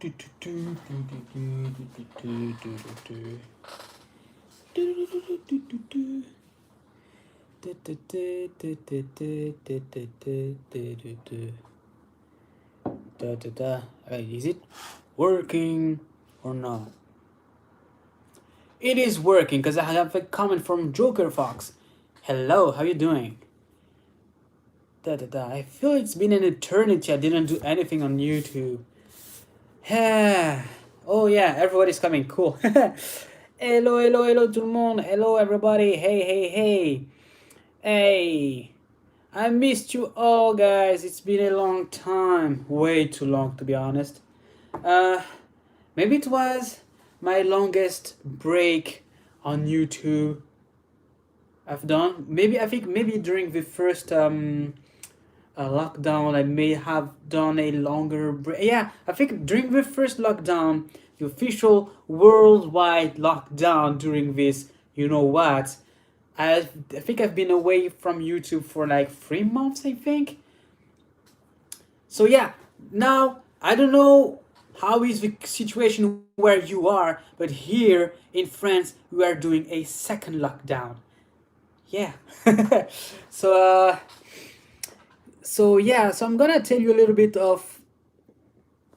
Is it working or not? It is working because I have a comment from Joker Fox. Hello, how you doing? I feel it's been an eternity. I didn't do anything on YouTube. Oh yeah, everybody's coming. Cool. Hello, hello, hello, tout le monde. Hello, everybody. Hey, hey, hey. Hey. I missed you all, guys. It's been a long time. Way too long, to be honest. Uh, Maybe it was my longest break on YouTube I've done. Maybe I think maybe during the first lockdown I may have done a longer break. Yeah, I think during the first lockdown, the official worldwide lockdown during this, you know what? I think I've been away from YouTube for like 3 months. I think. So yeah, now I don't know how is the situation where you are, but here in France we are doing a second lockdown. Yeah. so so I'm gonna tell you a little bit of,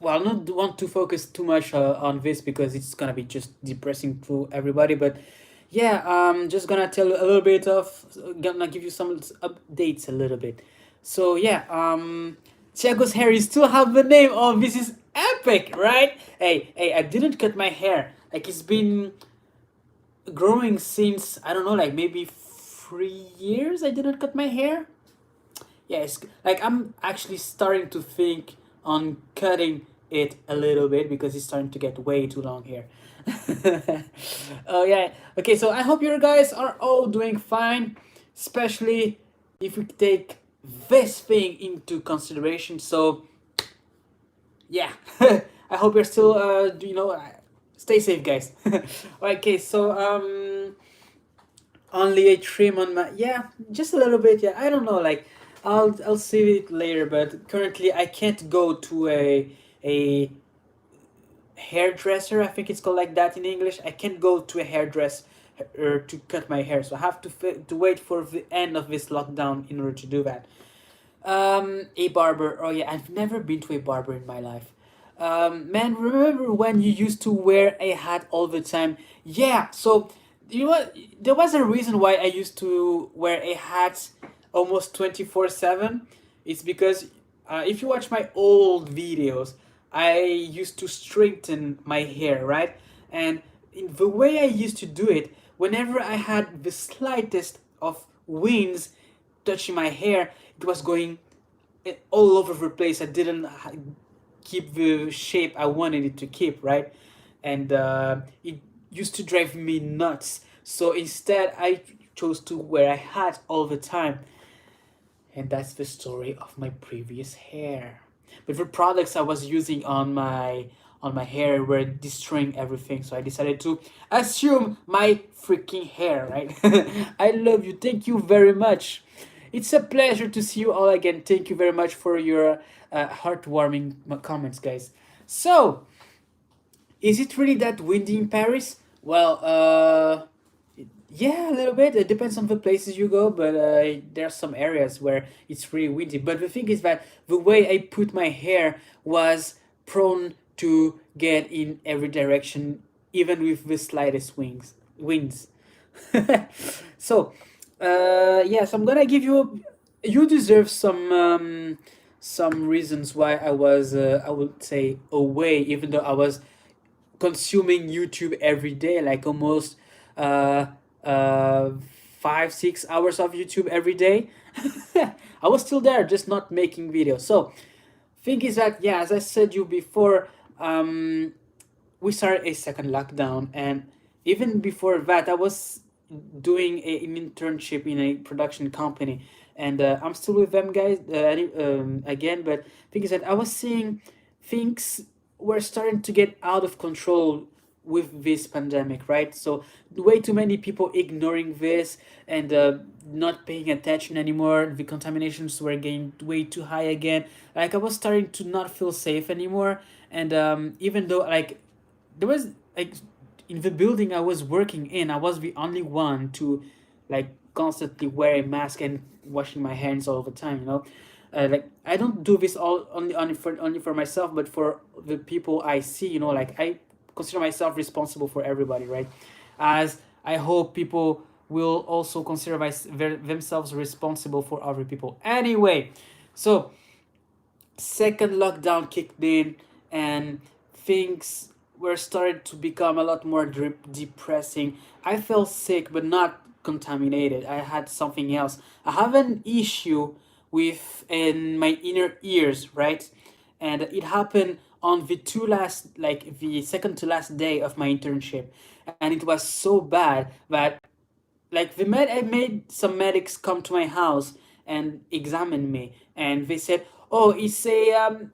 well, not want to focus too much on this because it's gonna be just depressing to everybody, but yeah, just gonna tell you a little bit of, gonna give you some updates a little bit. So yeah, Tiago's hair, you still have the name. Oh, this is epic, right? Hey, I didn't cut my hair. Like, it's been growing since, I don't know, like maybe 3 years I didn't cut my hair. Yeah, it's like I'm actually starting to think on cutting it a little bit because it's starting to get way too long here. Oh yeah. Okay, so I hope you guys are all doing fine, especially if we take this thing into consideration. So yeah, I hope you're still stay safe, guys. Okay, so only a trim on my, yeah, just a little bit. Yeah, I don't know, like I'll see it later, but currently I can't go to a hairdresser. I think it's called like that in English. I can't go to a hairdresser to cut my hair, so I have to wait for the end of this lockdown in order to do that. A barber. Oh yeah, I've never been to a barber in my life. Man, remember when you used to wear a hat all the time? Yeah. So you know what? There was a reason why I used to wear a hat almost 24/7. It's because if you watch my old videos, I used to straighten my hair, right? And in the way I used to do it, whenever I had the slightest of winds touching my hair, it was going all over the place. I didn't keep the shape I wanted it to keep, right? And it used to drive me nuts. So instead, I chose to wear a hat all the time. And that's the story of my previous hair. But the products I was using on my hair were destroying everything, so I decided to assume my freaking hair, right? I love you. Thank you very much. It's a pleasure to see you all again. Thank you very much for your heartwarming comments, guys. So, is it really that windy in Paris? Well, yeah, a little bit. It depends on the places you go, but there are some areas where it's really windy. But the thing is that the way I put my hair was prone to get in every direction, even with the slightest winds. So, yeah, so I'm gonna give you. You deserve some reasons why I was, I would say, away, even though I was consuming YouTube every day, like almost uh, uh, 5 6 hours of YouTube every day. I was still there, just not making videos. So, thing is that, yeah, as I said you before, we started a second lockdown, and even before that, I was doing an internship in a production company, and I'm still with them, guys. Again, but thing is that I was seeing things were starting to get out of control with this pandemic, right? So way too many people ignoring this and not paying attention anymore. The contaminations were getting way too high again. Like, I was starting to not feel safe anymore, And even though like there was like in the building I was working in, I was the only one to like constantly wear a mask and washing my hands all the time. You know, like I don't do this all only for myself, but for the people I see. You know, like I consider myself responsible for everybody, right? As I hope people will also consider themselves responsible for other people. Anyway, so second lockdown kicked in and things were started to become a lot more depressing. I felt sick but not contaminated. I had something else. I have an issue with in my inner ears, right? And it happened on the two last like the second to last day of my internship, and it was so bad that like I made some medics come to my house and examine me, and they said, "Oh, it's a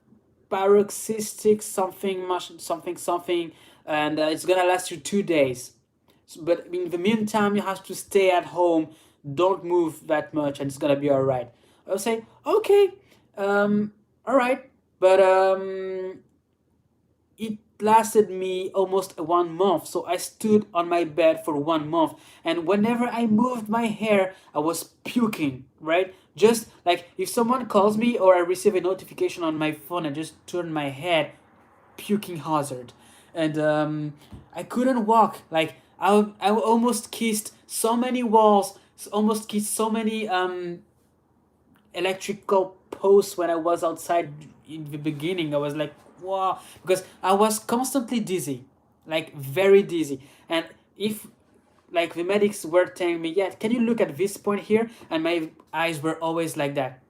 paroxystic something, something, something, and it's gonna last you 2 days. So, but in the meantime, you have to stay at home. Don't move that much, and it's gonna be all right." I will say, "Okay, all right," but it lasted me almost 1 month. So I stood on my bed for 1 month, and whenever I moved my hair, I was puking, right? Just like if someone calls me or I receive a notification on my phone, I just turn my head, puking hazard. And I couldn't walk. Like I almost kissed so many walls, almost kissed so many electrical posts when I was outside in the beginning. I was like, wow, because I was constantly dizzy, like very dizzy. And if like the medics were telling me, yeah, can you look at this point here? And my eyes were always like that.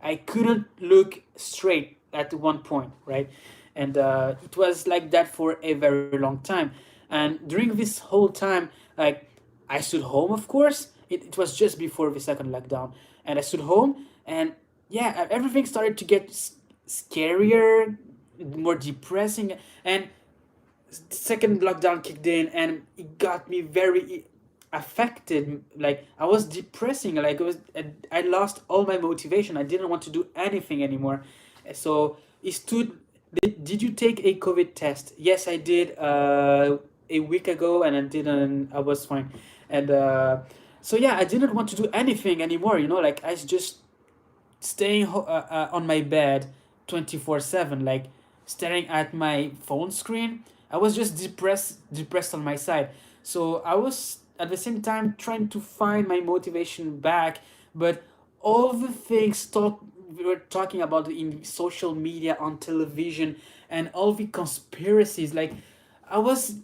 I couldn't look straight at one point, right? And it was like that for a very long time. And during this whole time, like I stood home, of course. It was just before the second lockdown, and I stood home, and yeah, everything started to get scarier, more depressing, and second lockdown kicked in, and it got me very affected. Like I was depressing, like I lost all my motivation. I didn't want to do anything anymore. So it stood. Did you take a COVID test? Yes, I did a week ago, and I didn't. I was fine, and so yeah, I didn't want to do anything anymore. You know, like I just staying on my bed 24/7, like staring at my phone screen. I was just depressed on my side. So I was at the same time trying to find my motivation back, but all the things we were talking about in social media, on television, and all the conspiracies, like I was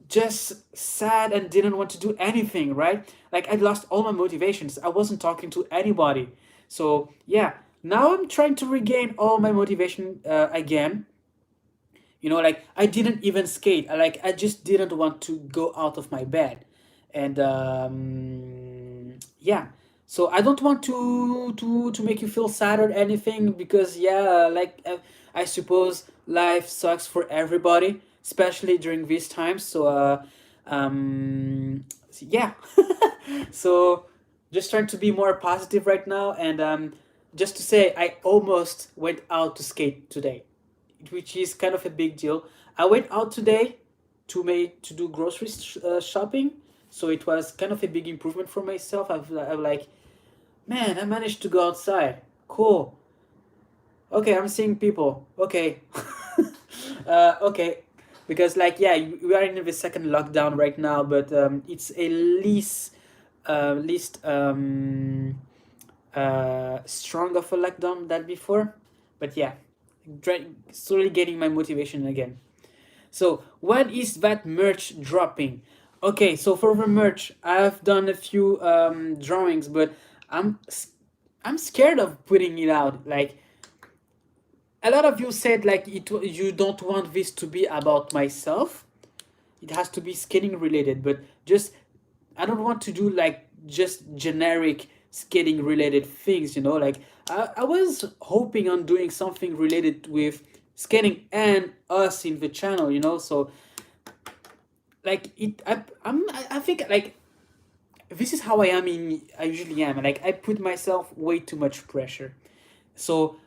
just sad and didn't want to do anything, right? Like I lost all my motivations. I wasn't talking to anybody. So yeah, now I'm trying to regain all my motivation again. You know, like I didn't even skate. I just didn't want to go out of my bed, and yeah. So I don't want to make you feel sad or anything, because yeah, like I suppose life sucks for everybody, especially during these times. So yeah. So just trying to be more positive right now, and just to say, I almost went out to skate today, which is kind of a big deal. I went out today to do grocery shopping, so it was kind of a big improvement for myself. I'm like, man, I managed to go outside. Cool. Okay, I'm seeing people. Okay. Okay, because like yeah, we are in the second lockdown right now, but it's a least strong of a lockdown than before. But yeah, slowly getting my motivation again. So when is that merch dropping? Okay, so for the merch, I've done a few drawings, but I'm I'm scared of putting it out. Like a lot of you said, like you don't want this to be about myself. It has to be skating related, but just I don't want to do like just generic skating related things, you know. Like I was hoping on doing something related with skating and us in the channel, you know. So like I think like this is how I usually am. Like I put myself way too much pressure. So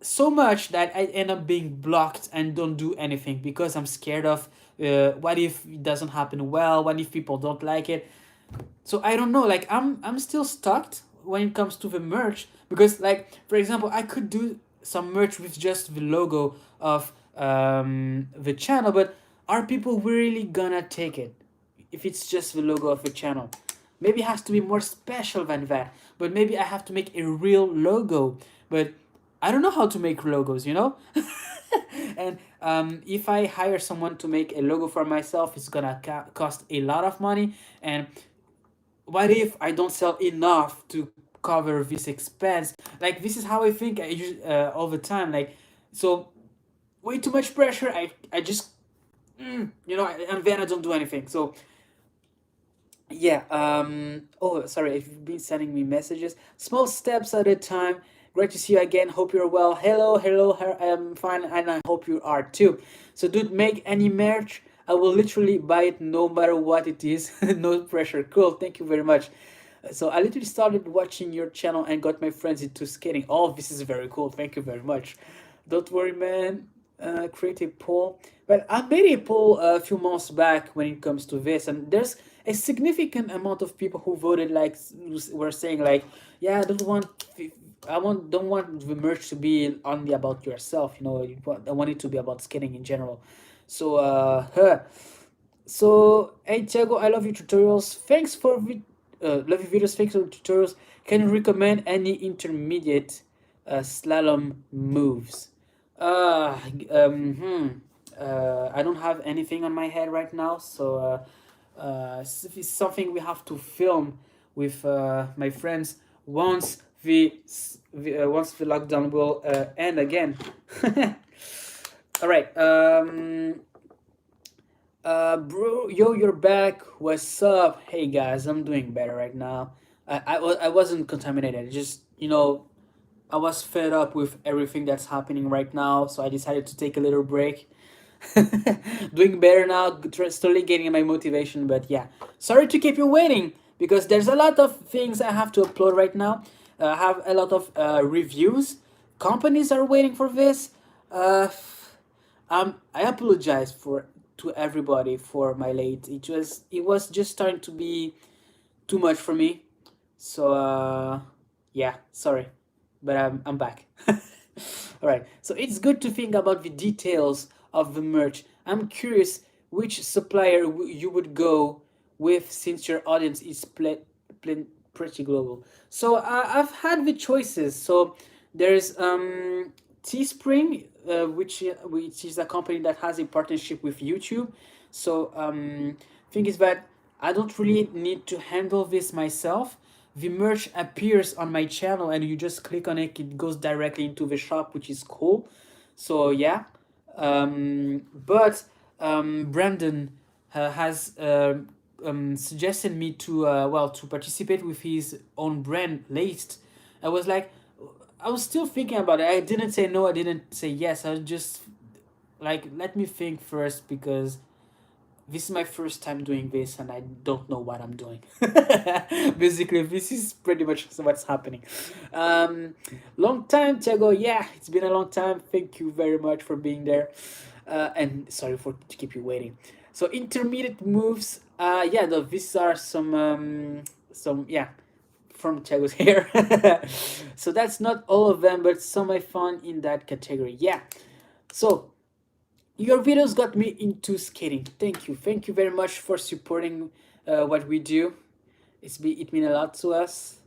so much that I end up being blocked and don't do anything because I'm scared of what if it doesn't happen well, what if people don't like it. So I don't know, like I'm still stuck when it comes to the merch, because like for example I could do some merch with just the logo of the channel, but are people really gonna take it if it's just the logo of the channel? Maybe it has to be more special than that, but maybe I have to make a real logo. But I don't know how to make logos, you know. And if I hire someone to make a logo for myself, it's gonna cost a lot of money. And what if I don't sell enough to cover this expense? Like this is how I think all the time. Like, so way too much pressure. I just you know, and then I don't do anything. So yeah. Oh, sorry if you've been sending me messages. Small steps at a time. Great to see you again. Hope you're well. Hello. I'm fine, and I hope you are too. So, dude, make any merch. I will literally buy it no matter what it is. No pressure. Cool. Thank you very much. So I literally started watching your channel and got my friends into skating. Oh, this is very cool. Thank you very much. Don't worry, man. Create a poll. But I made a poll a few months back when it comes to this, and there's a significant amount of people who voted like were saying like, yeah, don't want the merch to be only about yourself. You know, I want it to be about skating in general. So so, hey Tiago, I love your tutorials. Thanks for love your videos. Thanks for tutorials. Can you recommend any intermediate slalom moves? Uh, um, hmm. I don't have anything on my head right now, so it's something we have to film with my friends once once the lockdown will end again. All right. Bro, yo, you're back. What's up? Hey guys, I'm doing better right now. I wasn't contaminated. Just, you know, I was fed up with everything that's happening right now, so I decided to take a little break. Doing better now, slowly getting my motivation, but yeah. Sorry to keep you waiting because there's a lot of things I have to upload right now. I have a lot of reviews. Companies are waiting for this. Uh, I apologize for to everybody for my late. It was just starting to be too much for me. So yeah, sorry, but I'm back. All right. So it's good to think about the details of the merch. I'm curious which supplier you would go with since your audience is pretty global. So I've had the choices. So there's Teespring, which is a company that has a partnership with YouTube. So thing is that I don't really need to handle this myself. The merch appears on my channel and you just click on it, it goes directly into the shop, which is cool. So yeah. But Brandon has suggested me to to participate with his own brand Laced. I was like, I was still thinking about it. I didn't say no, I didn't say yes. I was just like, let me think first because this is my first time doing this and I don't know what I'm doing. Basically, this is pretty much what's happening. Long time, Tiago. Yeah, it's been a long time. Thank you very much for being there. And sorry for to keep you waiting. So intermediate moves. Yeah, these are some yeah from Tiago's hair. So that's not all of them, but some I found in that category. Yeah. So your videos got me into skating. Thank you very much for supporting what we do. It means a lot to us.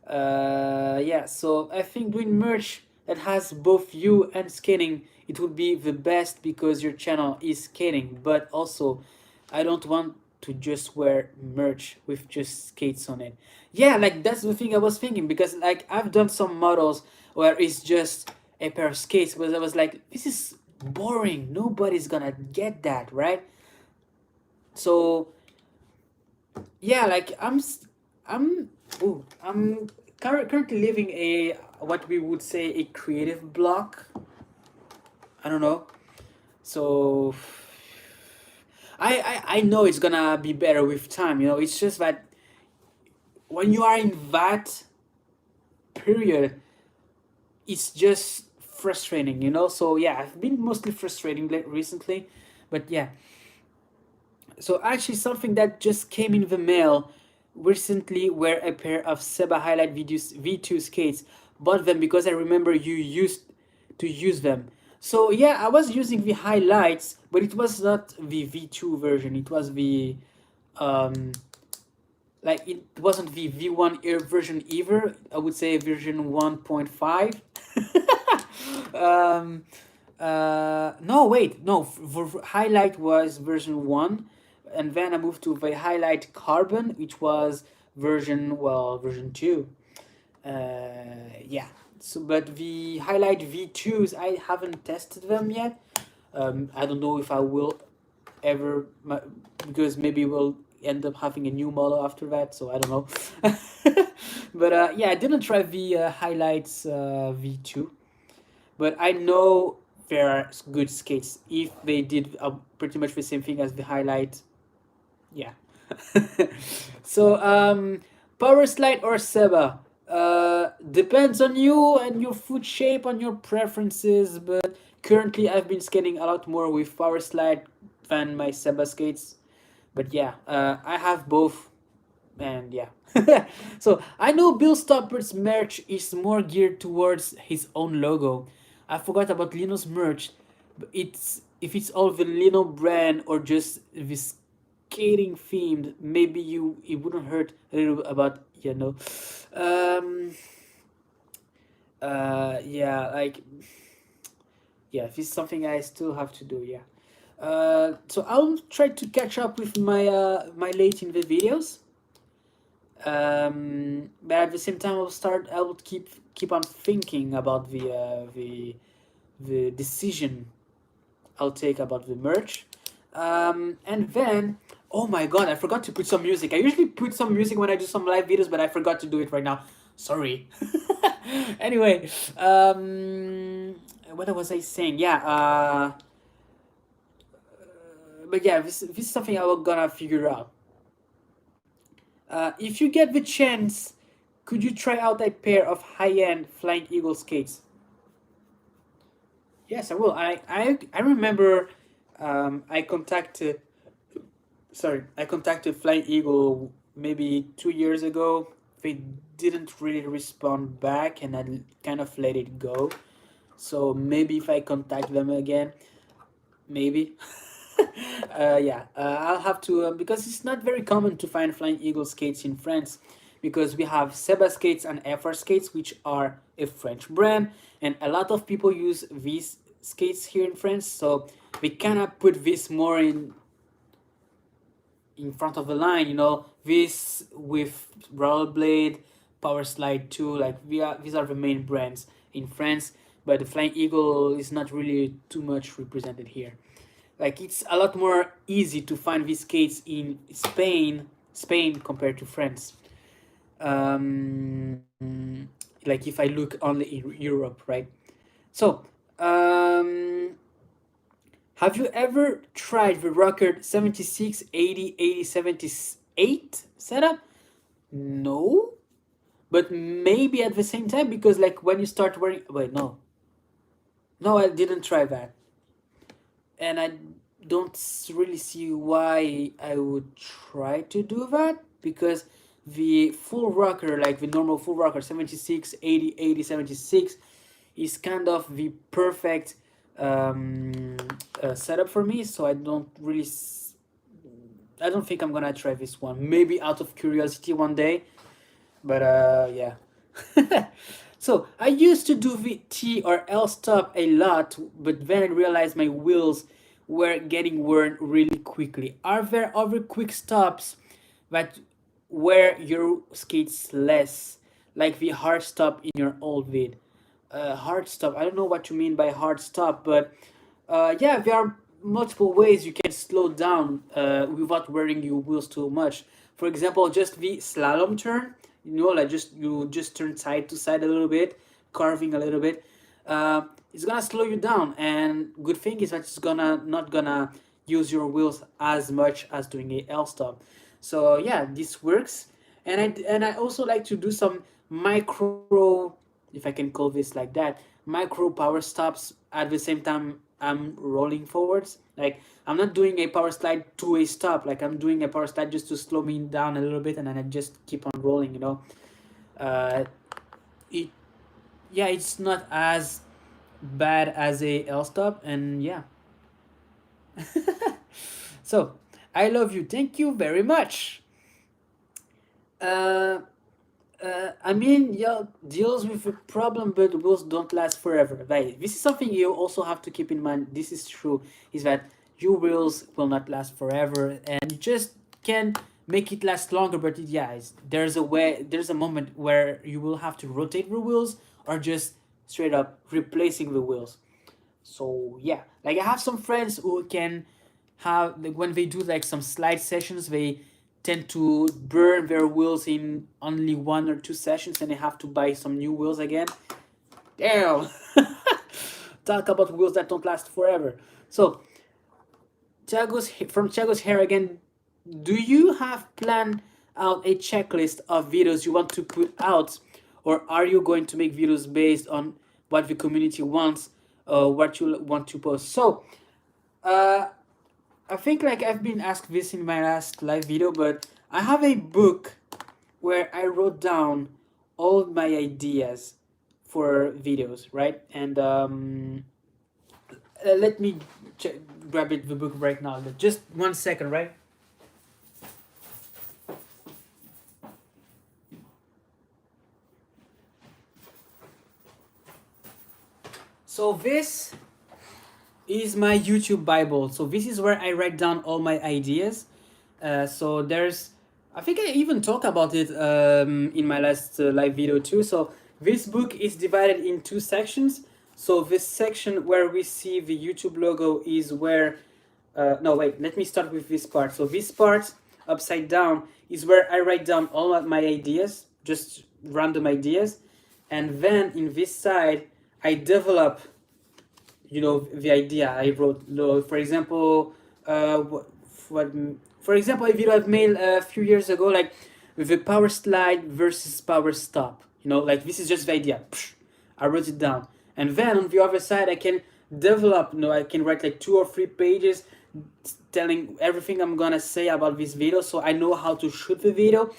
Yeah, so I think doing merch that has both you and skating, it would be the best because your channel is skating, but also I don't want to just wear merch with just skates on it. Yeah, like that's the thing I was thinking because like I've done some models where it's just a pair of skates, but I was like, this is boring. Nobody's gonna get that, right? So yeah, like I'm currently living a what we would say a creative block. I don't know. So I know it's gonna be better with time. You know, it's just that when you are in that period, it's just frustrating, you know. So yeah, I've been mostly frustrating recently, but yeah. So actually, something that just came in the mail recently were a pair of Seba Highlight videos V2 skates. Bought them because I remember you used to use them. So yeah, I was using the highlights, but it was not the V2 version. It was the um like it wasn't the V1 Air version either. I would say version 1.5. um no, wait, no, highlight was version 1, and then I moved to the highlight carbon, which was version 2. Yeah. So but the highlight V2s, I haven't tested them yet. I don't know if I will ever, because maybe we'll end up having a new model after that, so I don't know. But yeah, I didn't try the highlights V2, but I know there are good skates if they did pretty much the same thing as the highlight. Yeah. So power slide or Seba? Depends on you and your foot shape, on your preferences, but currently I've been skating a lot more with power slide than my Seba skates. But yeah, I have both, and yeah. So I know Bill Stopper's merch is more geared towards his own logo. I forgot about Lino's merch, but it's if it's all the Lino brand or just this skating themed, maybe you it wouldn't hurt a little bit about, you know. Um yeah, like, yeah, this is something I still have to do, yeah. So I'll try to catch up with my late in the videos. But at the same time, I will keep on thinking about the decision I'll take about the merch. And then, oh my god, I forgot to put some music. I usually put some music when I do some live videos, but I forgot to do it right now. Sorry. Anyway, what was I saying? Yeah. But yeah, this is something I was gonna figure out. If you get the chance, could you try out a pair of high-end Flying Eagle skates? Yes, I will. I remember I contacted, sorry, I contacted Flying Eagle maybe 2 years ago. They didn't really respond back, and I kind of let it go. So maybe if I contact them again, maybe. Yeah, I'll have to, because it's not very common to find Flying Eagle skates in France, because we have Seba skates and FR skates, which are a French brand, and a lot of people use these skates here in France. So we cannot put this more in front of the line, you know, this with Rollerblade, Power Slide 2, like these are the main brands in France, but the Flying Eagle is not really too much represented here. Like, it's a lot more easy to find these skates in Spain compared to France. Um, like if I look only in Europe, right? So, have you ever tried the Rocker 76, 80, 80, 78 setup? No, but maybe at the same time, because like when you start wearing, wait, no, I didn't try that, and I don't really see why I would try to do that, because the full rocker, like the normal full rocker 76, 80, 80, 76, is kind of the perfect setup for me. So I don't really I don't think I'm gonna try this one, maybe out of curiosity one day, but yeah. So I used to do the T or L stop a lot, but then I realized my wheels were getting worn really quickly. Are there other quick stops that wear your skates less, like the hard stop in your old vid? Hard stop, I don't know what you mean by hard stop, but yeah, there are multiple ways you can slow down without wearing your wheels too much. For example, just the slalom turn, you know, like you just turn side to side a little bit, carving a little bit. It's gonna slow you down, and good thing is that it's gonna not gonna use your wheels as much as doing a L stop. So yeah, this works, and I also like to do some micro, if I can call this like that, micro power stops at the same time I'm rolling forwards. Like I'm not doing a power slide to a stop. Like I'm doing a power slide just to slow me down a little bit, and then I just keep on rolling. Uh, it yeah, it's not as bad as a L stop, and yeah. So I love you. Thank you very much. Uh, I mean, yeah, deals with a problem, but wheels don't last forever. Right. This is something you also have to keep in mind. This is true. Is that your wheels will not last forever, and you just can make it last longer. But yeah, there's a way. There's a moment where you will have to rotate the wheels, or just straight up replacing the wheels. So yeah, like I have some friends who can have, like, when they do like some slide sessions, they tend to burn their wheels in only 1 or 2 sessions, and they have to buy some new wheels again. Damn. Talk about wheels that don't last forever. So Tiago's hair again. Do you have planned out a checklist of videos you want to put out, or are you going to make videos based on what the community wants, what you want to post? So, uh, I think like I've been asked this in my last live video, but I have a book where I wrote down all my ideas for videos, right? And let me grab the book right now. Just 1 second, right? So this is my YouTube Bible. So this is where I write down all my ideas. So there's, I think I even talked about it in my last live video too. So this book is divided in 2 sections. So this section where we see the YouTube logo is where, no wait, let me start with this part. So this part upside down is where I write down all of my ideas, just random ideas. And then in this side, I develop, the idea I wrote. For example, what for example, a video I've made a few years ago, like the power slide versus power stop. Like this is just the idea. I wrote it down, and then on the other side, I can develop. I can write like 2 or 3 pages telling everything I'm gonna say about this video, so I know how to shoot the video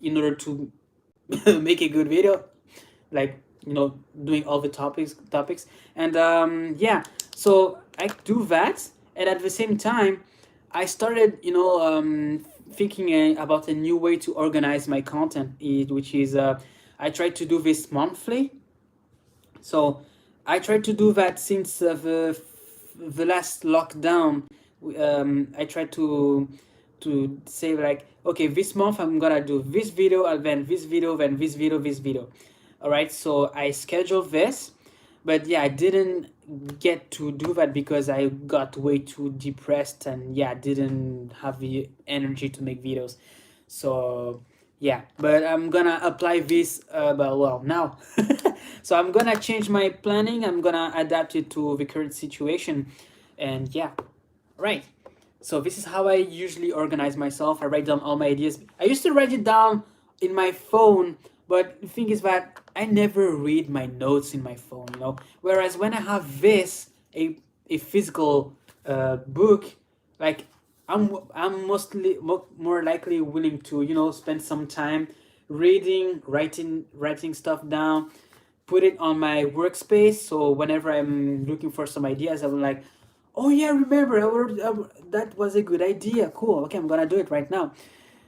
in order to make a good video, like doing all the topics. And yeah, so I do that, and at the same time I started thinking about a new way to organize my content, which is I try to do this monthly. So I tried to do that since the last lockdown. I tried to say like, okay, this month I'm gonna do this video, and then this video, then this video, this video. All right, so I scheduled this, but yeah, I didn't get to do that because I got way too depressed, and yeah, didn't have the energy to make videos. So yeah, but I'm gonna apply this well now. So I'm gonna change my planning, I'm gonna adapt it to the current situation, and yeah, right. So this is how I usually organize myself. I write down all my ideas. I used to write it down in my phone, but the thing is that I never read my notes in my phone. Whereas when I have this, a physical book, like I'm mostly more likely willing to spend some time reading, writing stuff down, put it on my workspace. So whenever I'm looking for some ideas, I'm like, oh yeah, remember, that was a good idea. Cool. Okay, I'm gonna do it right now.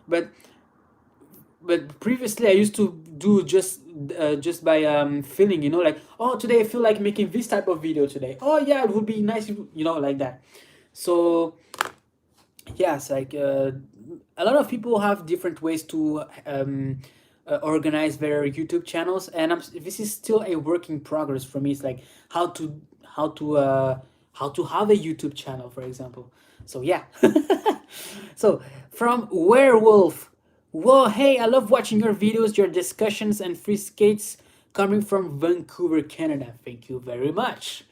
But previously I used to do just by feeling, like, oh, today I feel like making this type of video today. Oh yeah, it would be nice, like that. So yes, like a lot of people have different ways to organize their YouTube channels, and this is still a work in progress for me. It's like how to have a YouTube channel, for example. So yeah. So from Werewolf, whoa, hey, I love watching your videos, your discussions, and free skates coming from Vancouver, Canada. Thank you very much.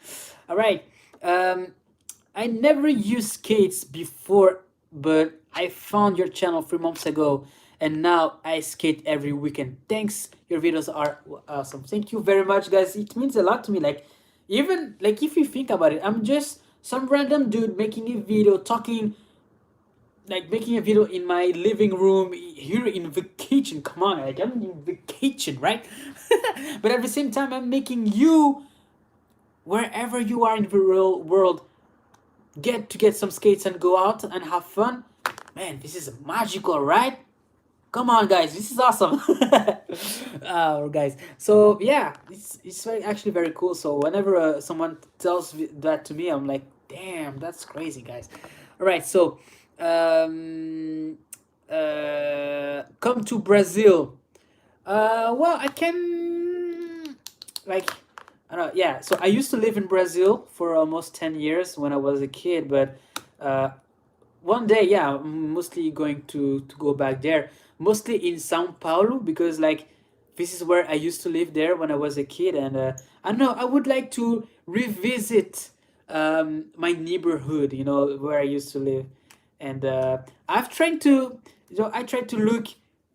All right. I never used skates before, but I found your channel 3 months ago, and now I skate every weekend. Thanks, your videos are awesome. Thank you very much, guys. It means a lot to me. Like, even like if you think about it, I'm just some random dude making a video talking, like making a video in my living room here in the kitchen. Come on, like I'm in the kitchen, right? But at the same time, I'm making you, wherever you are in the real world, get some skates and go out and have fun. Man, this is magical, right? Come on, guys, this is awesome. Guys, so yeah, it's very, actually very cool. So whenever someone tells that to me, I'm like, damn, that's crazy, guys. All right, so come to Brazil. Well, I can, like, I don't know. Yeah, so I used to live in Brazil for almost 10 years when I was a kid, but uh, one day, yeah, I'm mostly going to go back there, mostly in São Paulo, because like this is where I used to live there when I was a kid, and I don't know, I would like to revisit my neighborhood, where I used to live, and I've tried to, I tried to look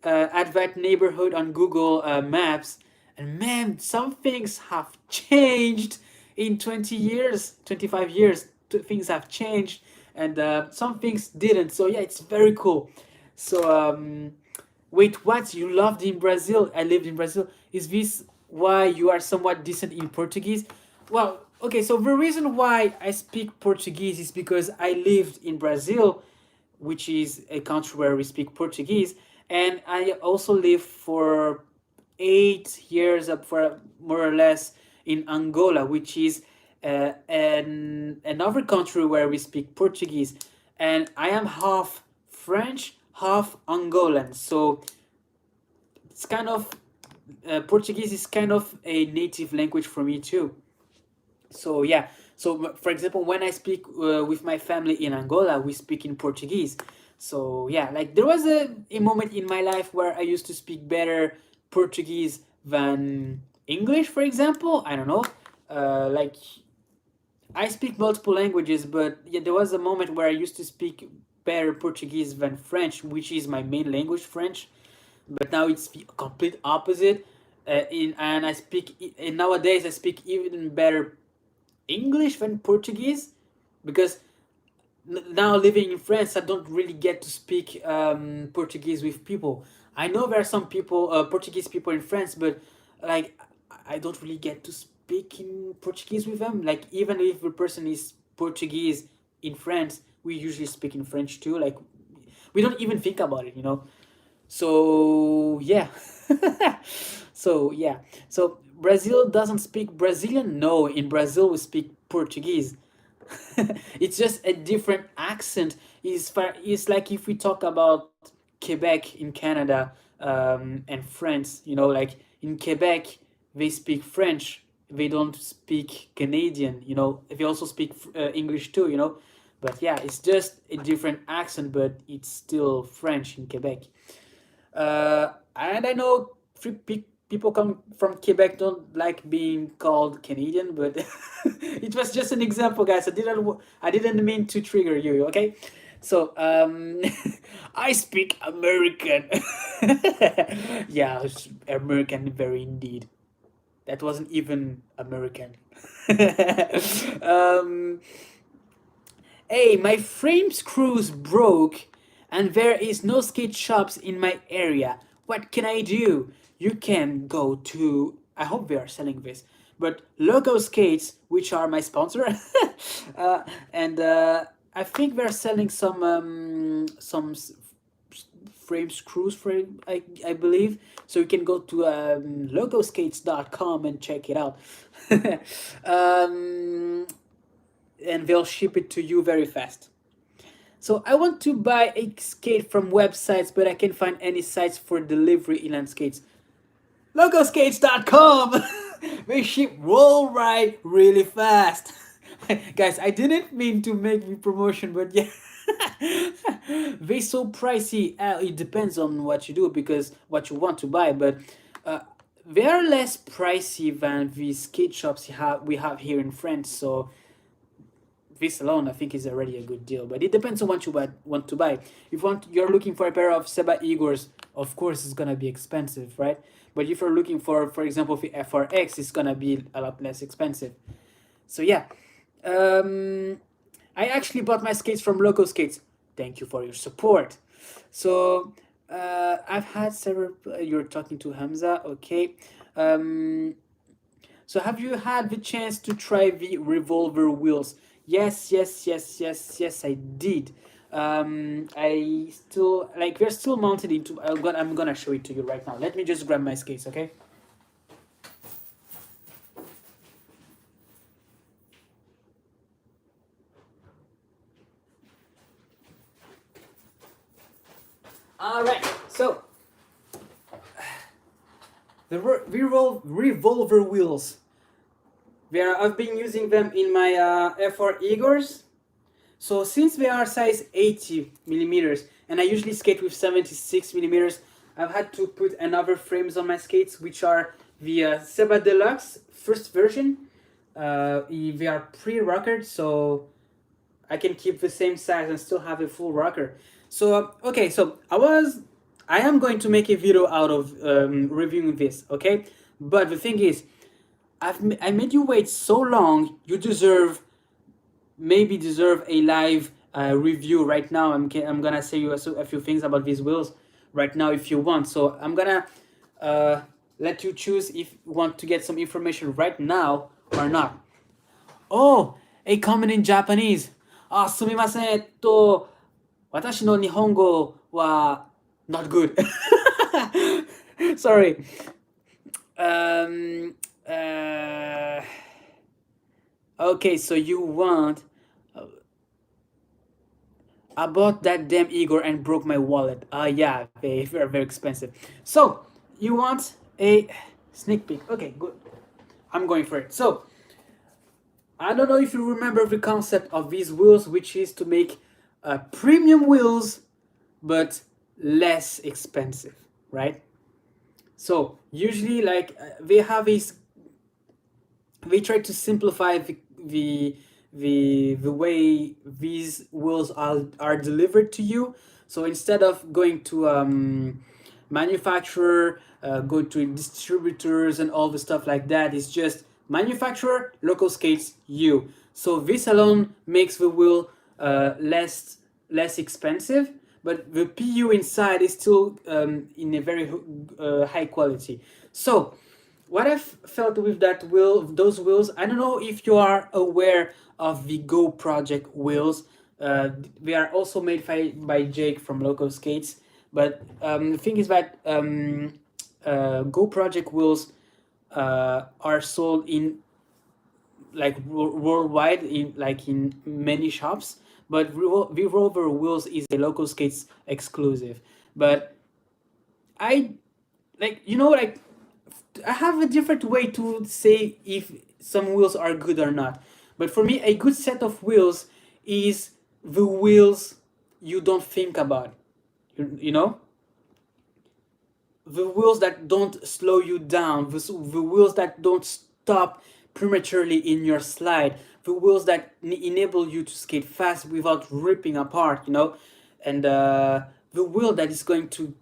at that neighborhood on Google Maps, and man, some things have changed in 20 years, 25 years. Things have changed, and some things didn't. So yeah, it's very cool. So wait, what you loved in Brazil? I lived in Brazil. Is this why you are somewhat decent in Portuguese? Well, okay. So the reason why I speak Portuguese is because I lived in Brazil, which is a country where we speak Portuguese, and I also lived for 8 years, up for more or less, in Angola, which is another country where we speak Portuguese, and I am half French, half Angolan. So it's kind of Portuguese is kind of a native language for me too. So yeah, so for example, when I speak with my family in Angola, we speak in Portuguese. So yeah, like there was a moment in my life where I used to speak better Portuguese than English, for example. I don't know. Like I speak multiple languages, but yeah, there was a moment where I used to speak better Portuguese than French, which is my main language, French. But now it's the complete opposite. And I speak, and nowadays I speak even better English than Portuguese, because now living in France, I don't really get to speak Portuguese with people. I know there are some people, Portuguese people in France, but like I don't really get to speak in Portuguese with them. Like even if the person is Portuguese in France, we usually speak in French too. Like we don't even think about it. So yeah. So yeah. So Brazil doesn't speak Brazilian. No, in Brazil we speak Portuguese. It's just a different accent. It's like if we talk about Quebec in Canada, and France. Like in Quebec they speak French. They don't speak Canadian. They also speak English too. But yeah, it's just a different accent, but it's still French in Quebec. And I know people come from Quebec don't like being called Canadian, but it was just an example, guys. I didn't mean to trigger you. Okay, so I speak American. Yeah, it's American, very indeed. That wasn't even American. um, Hey, my frame screws broke and there is no skate shops in my area. What can I do? You can go to, I hope they are selling this, but Logo Skates, which are my sponsor, and I think they're selling some frame screws for it, I believe. So you can go to logoskates.com and check it out. um, and they'll ship it to you very fast. So I want to buy a skate from websites, but I can't find any sites for delivery inline skates. Logoskates.com. They ship worldwide really fast. Guys, I didn't mean to make the promotion, but yeah. They so pricey. It depends on what you do, because what you want to buy, but they are less pricey than the skate shops we have here in France. So this alone, I think, is already a good deal. But it depends on what you want to buy. If you're looking for a pair of Seba Igors, of course it's gonna be expensive, right? But if you're looking for example, the FRX, it's gonna be a lot less expensive. So yeah, um, I actually bought my skates from Local Skates. Thank you for your support. So I've had several. You're talking to Hamza, okay? Um, so have you had the chance to try the Revolver wheels? Yes, yes, yes, yes, yes. I did. I still like they're still mounted into. I'm gonna show it to you right now. Let me just grab my skates, okay? All right. So the Revolver wheels. I've been using them in my FR Igors. So since they are size 80 millimeters, and I usually skate with 76 millimeters, I've had to put another frames on my skates, which are the Seba Deluxe first version. They are pre-rockered, so I can keep the same size and still have a full rocker. So okay, so I am going to make a video out of reviewing this, okay? But the thing is, I made you wait so long. You deserve a live review right now. I'm gonna say you a few things about these wheels right now if you want. So I'm gonna uh, let you choose if you want to get some information right now or not. Oh, a comment in Japanese. Ah, sumimasen. Watashi no nihongo wa not good. Sorry. Um. Okay, so you want I bought that damn Igor and broke my wallet. Yeah, they are very expensive. So, you want a sneak peek. Okay, good. I'm going for it. So, I don't know if you remember the concept of these wheels, which is to make premium wheels, but less expensive, right? So, usually, like, they try to simplify the way these wheels are delivered to you. So instead of going to manufacturer, go to distributors and all the stuff like that, it's just manufacturer, Local Skates, you. So this alone makes the wheel less expensive, but the PU inside is still in a very high quality. So what I've felt with those wheels, I don't know if you are aware of the Go Project wheels. They are also made by Jake from Local Skates. But the thing is that Go Project wheels are sold in like worldwide in many shops. But Revolver wheels is a Local Skates exclusive. But I like I have a different way to say if some wheels are good or not. But for me, a good set of wheels is the wheels you don't think about. You know? The wheels that don't slow you down, the wheels that don't stop prematurely in your slide, the wheels that enable you to skate fast without ripping apart, and the wheel that is going to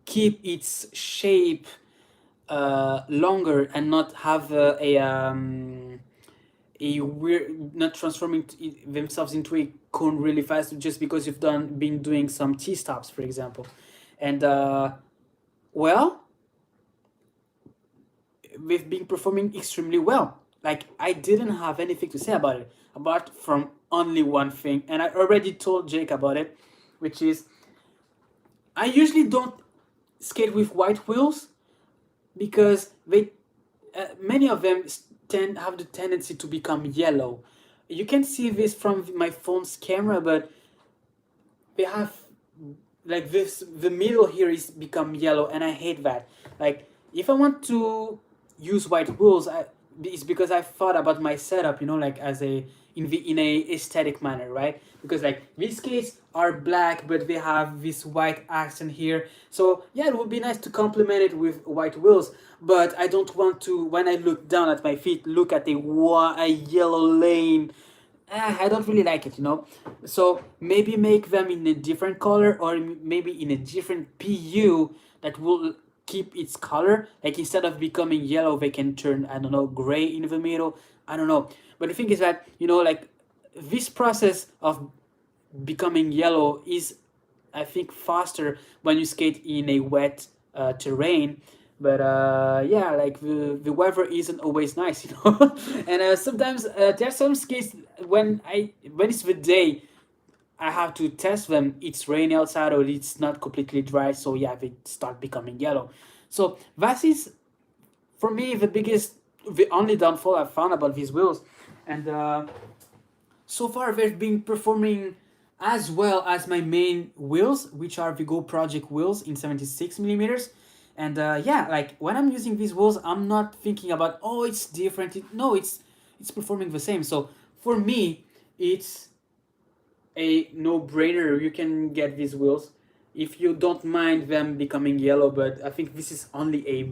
keep its shape longer and not have a weird, not transforming themselves into a cone really fast just because you've been doing some T stops, for example. And well, we've been performing extremely well. Like, I didn't have anything to say about it, apart from only one thing, and I already told Jake about it, which is I usually don't skate with white wheels because many of them have the tendency to become yellow. You can see this from my phone's camera, but they have like this. The middle here is become yellow, and I hate that. Like, if I want to use white wheels, it's because I thought about my setup. Like as in a aesthetic manner, right? Because like these skates are black, but they have this white accent here. So yeah, it would be nice to complement it with white wheels. But I don't want to, when I look down at my feet, look at a yellow lane I don't really like it, you know. So maybe make them in a different color, or maybe in a different PU that will keep its color. Like instead of becoming yellow, they can turn, I don't know, gray in the middle. I don't know. But the thing is that, you know, like this process of becoming yellow is, I think, faster when you skate in a wet terrain. But yeah, like the weather isn't always nice, you know. And sometimes there's some skates when it's the day I have to test them. It's rainy outside or it's not completely dry, so yeah, they start becoming yellow. So that is for me the only downfall I've found about these wheels. And so far they've been performing as well as my main wheels, which are the Go Project wheels in 76 millimeters. And yeah, like when I'm using these wheels, I'm not thinking about, oh, it's different. No, it's performing the same. So for me, it's a no-brainer. You can get these wheels if you don't mind them becoming yellow. But I think this is only a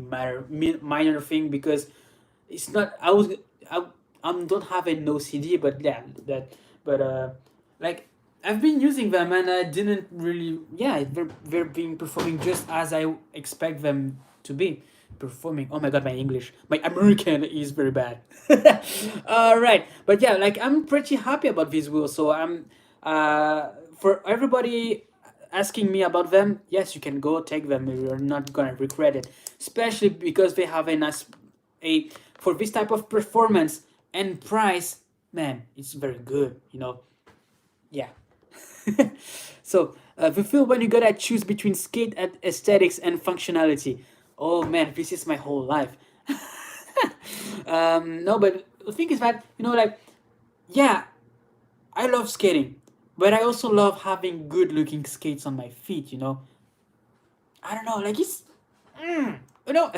minor thing, because it's not. I don't have a no CD, but yeah, that. But like I've been using them and I didn't really. Yeah, they're being performing just as I expect them to be performing. Oh my god, my American is very bad. All right, but yeah, like I'm pretty happy about these wheels. So I'm for everybody asking me about them. Yes, you can go take them. You're not gonna regret it, especially because they have a nice a for this type of performance and price. Man, it's very good. You know, yeah. So the feel when you gotta choose between skate and aesthetics and functionality. Oh man, this is my whole life. No, but the thing is that, you know, like, yeah, I love skating, but I also love having good looking skates on my feet. You know, I don't know, like you know.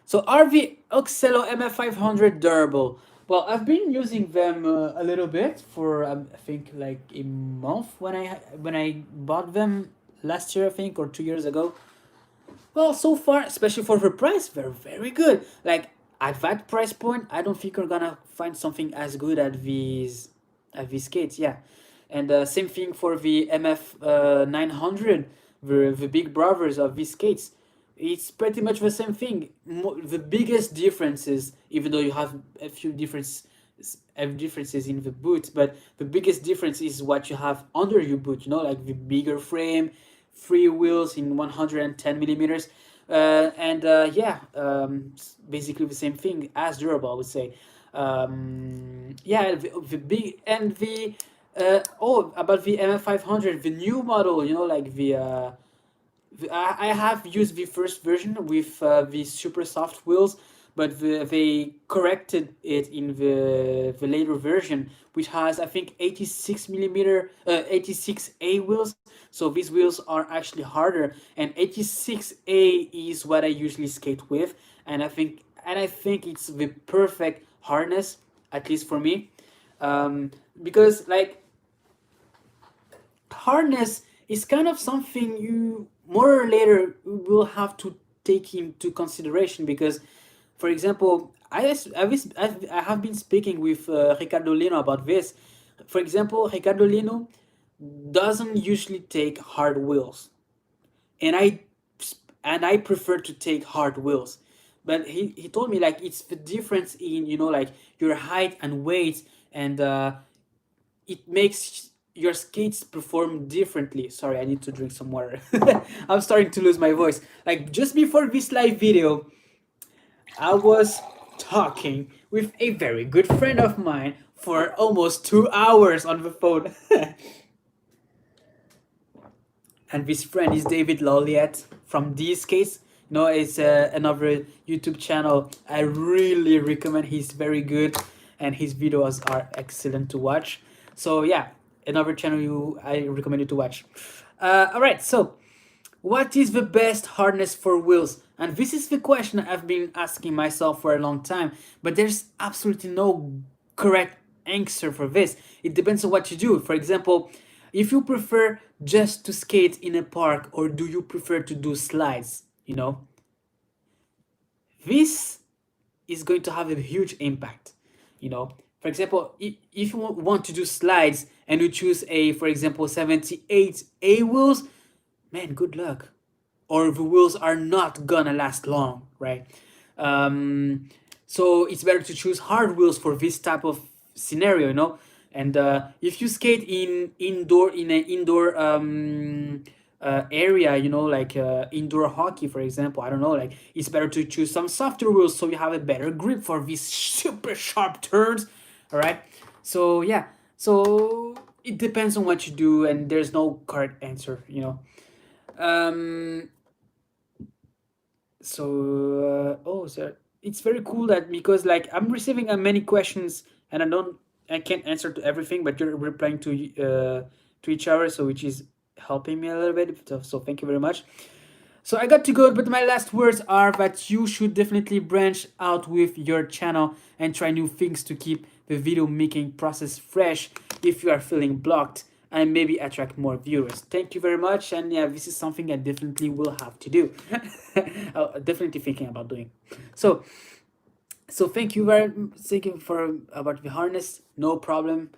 So RV Oxelo MF500 durable. Well, I've been using them a little bit for I think like a month when I bought them last year, I think, or 2 years ago. Well, so far, especially for the price, they're very good. Like at that price point, I don't think you're gonna find something as good at these skates. Yeah, and same thing for the MF 900, the big brothers of these skates. It's pretty much the same thing. The biggest differences, even though you have a few differences in the boot, but the biggest difference is what you have under your boot. You know, like the bigger frame, free wheels in 110 millimeters, and yeah, basically the same thing as durable, I would say. Yeah, the big and the oh, about the MF500, the new model, you know, like I have used the first version with the super soft wheels, but they corrected it in the later version, which has, I think, 86 millimeter 86A wheels. So these wheels are actually harder, and 86A is what I usually skate with, and I think it's the perfect harness, at least for me, because like harness is kind of something you more or later will have to take into consideration, because for example I have been speaking with Ricardo Lino about this. For example, Ricardo Lino doesn't usually take hard wheels, and I prefer to take hard wheels, but he told me like it's the difference in, you know, like your height and weight, and it makes your skates perform differently. Sorry, I need to drink some water. I'm starting to lose my voice. Like just before this live video, I was talking with a very good friend of mine for almost 2 hours on the phone. And this friend is David Loliet from these skates. You know, it's another YouTube channel. I really recommend. He's very good, and his videos are excellent to watch. So yeah, another channel I recommend you to watch. All right, so what is the best harness for wheels? And this is the question I've been asking myself for a long time, but there's absolutely no correct answer for this. It depends on what you do. For example, if you prefer just to skate in a park, or do you prefer to do slides, you know? This is going to have a huge impact, you know? For example, if you want to do slides and you choose a, for example, 78 A wheels, man, good luck. Or the wheels are not gonna last long, right? Um, so it's better to choose hard wheels for this type of scenario, you know. And if you skate in an indoor area, you know, like indoor hockey, for example, I don't know, like it's better to choose some softer wheels so you have a better grip for these super sharp turns. All right. So yeah. So it depends on what you do, and there's no correct answer, you know. Um, oh, so it's very cool that because like I'm receiving many questions and I can't answer to everything, but you're replying to each other, so which is helping me a little bit. So thank you very much. So I got to go, but my last words are that you should definitely branch out with your channel and try new things to keep the video making process fresh if you are feeling blocked and maybe attract more viewers. Thank you very much, and yeah, this is something I definitely will have to do. Definitely thinking about doing. So thank you for about the harness. No problem,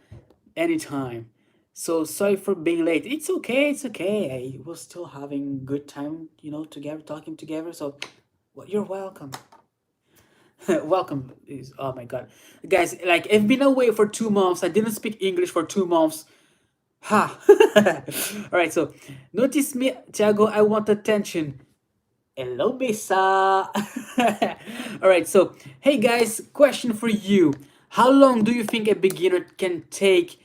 anytime. So sorry for being late. It's okay. It's okay. I was still having good time, you know, together, talking together. So, well, you're welcome. Welcome is, oh my god, guys. Like I've been away for 2 months. I didn't speak English for 2 months. Ha. All right. So, notice me, Tiago. I want attention. Hello, Mesa. All right. So, hey guys, question for you. How long do you think a beginner can take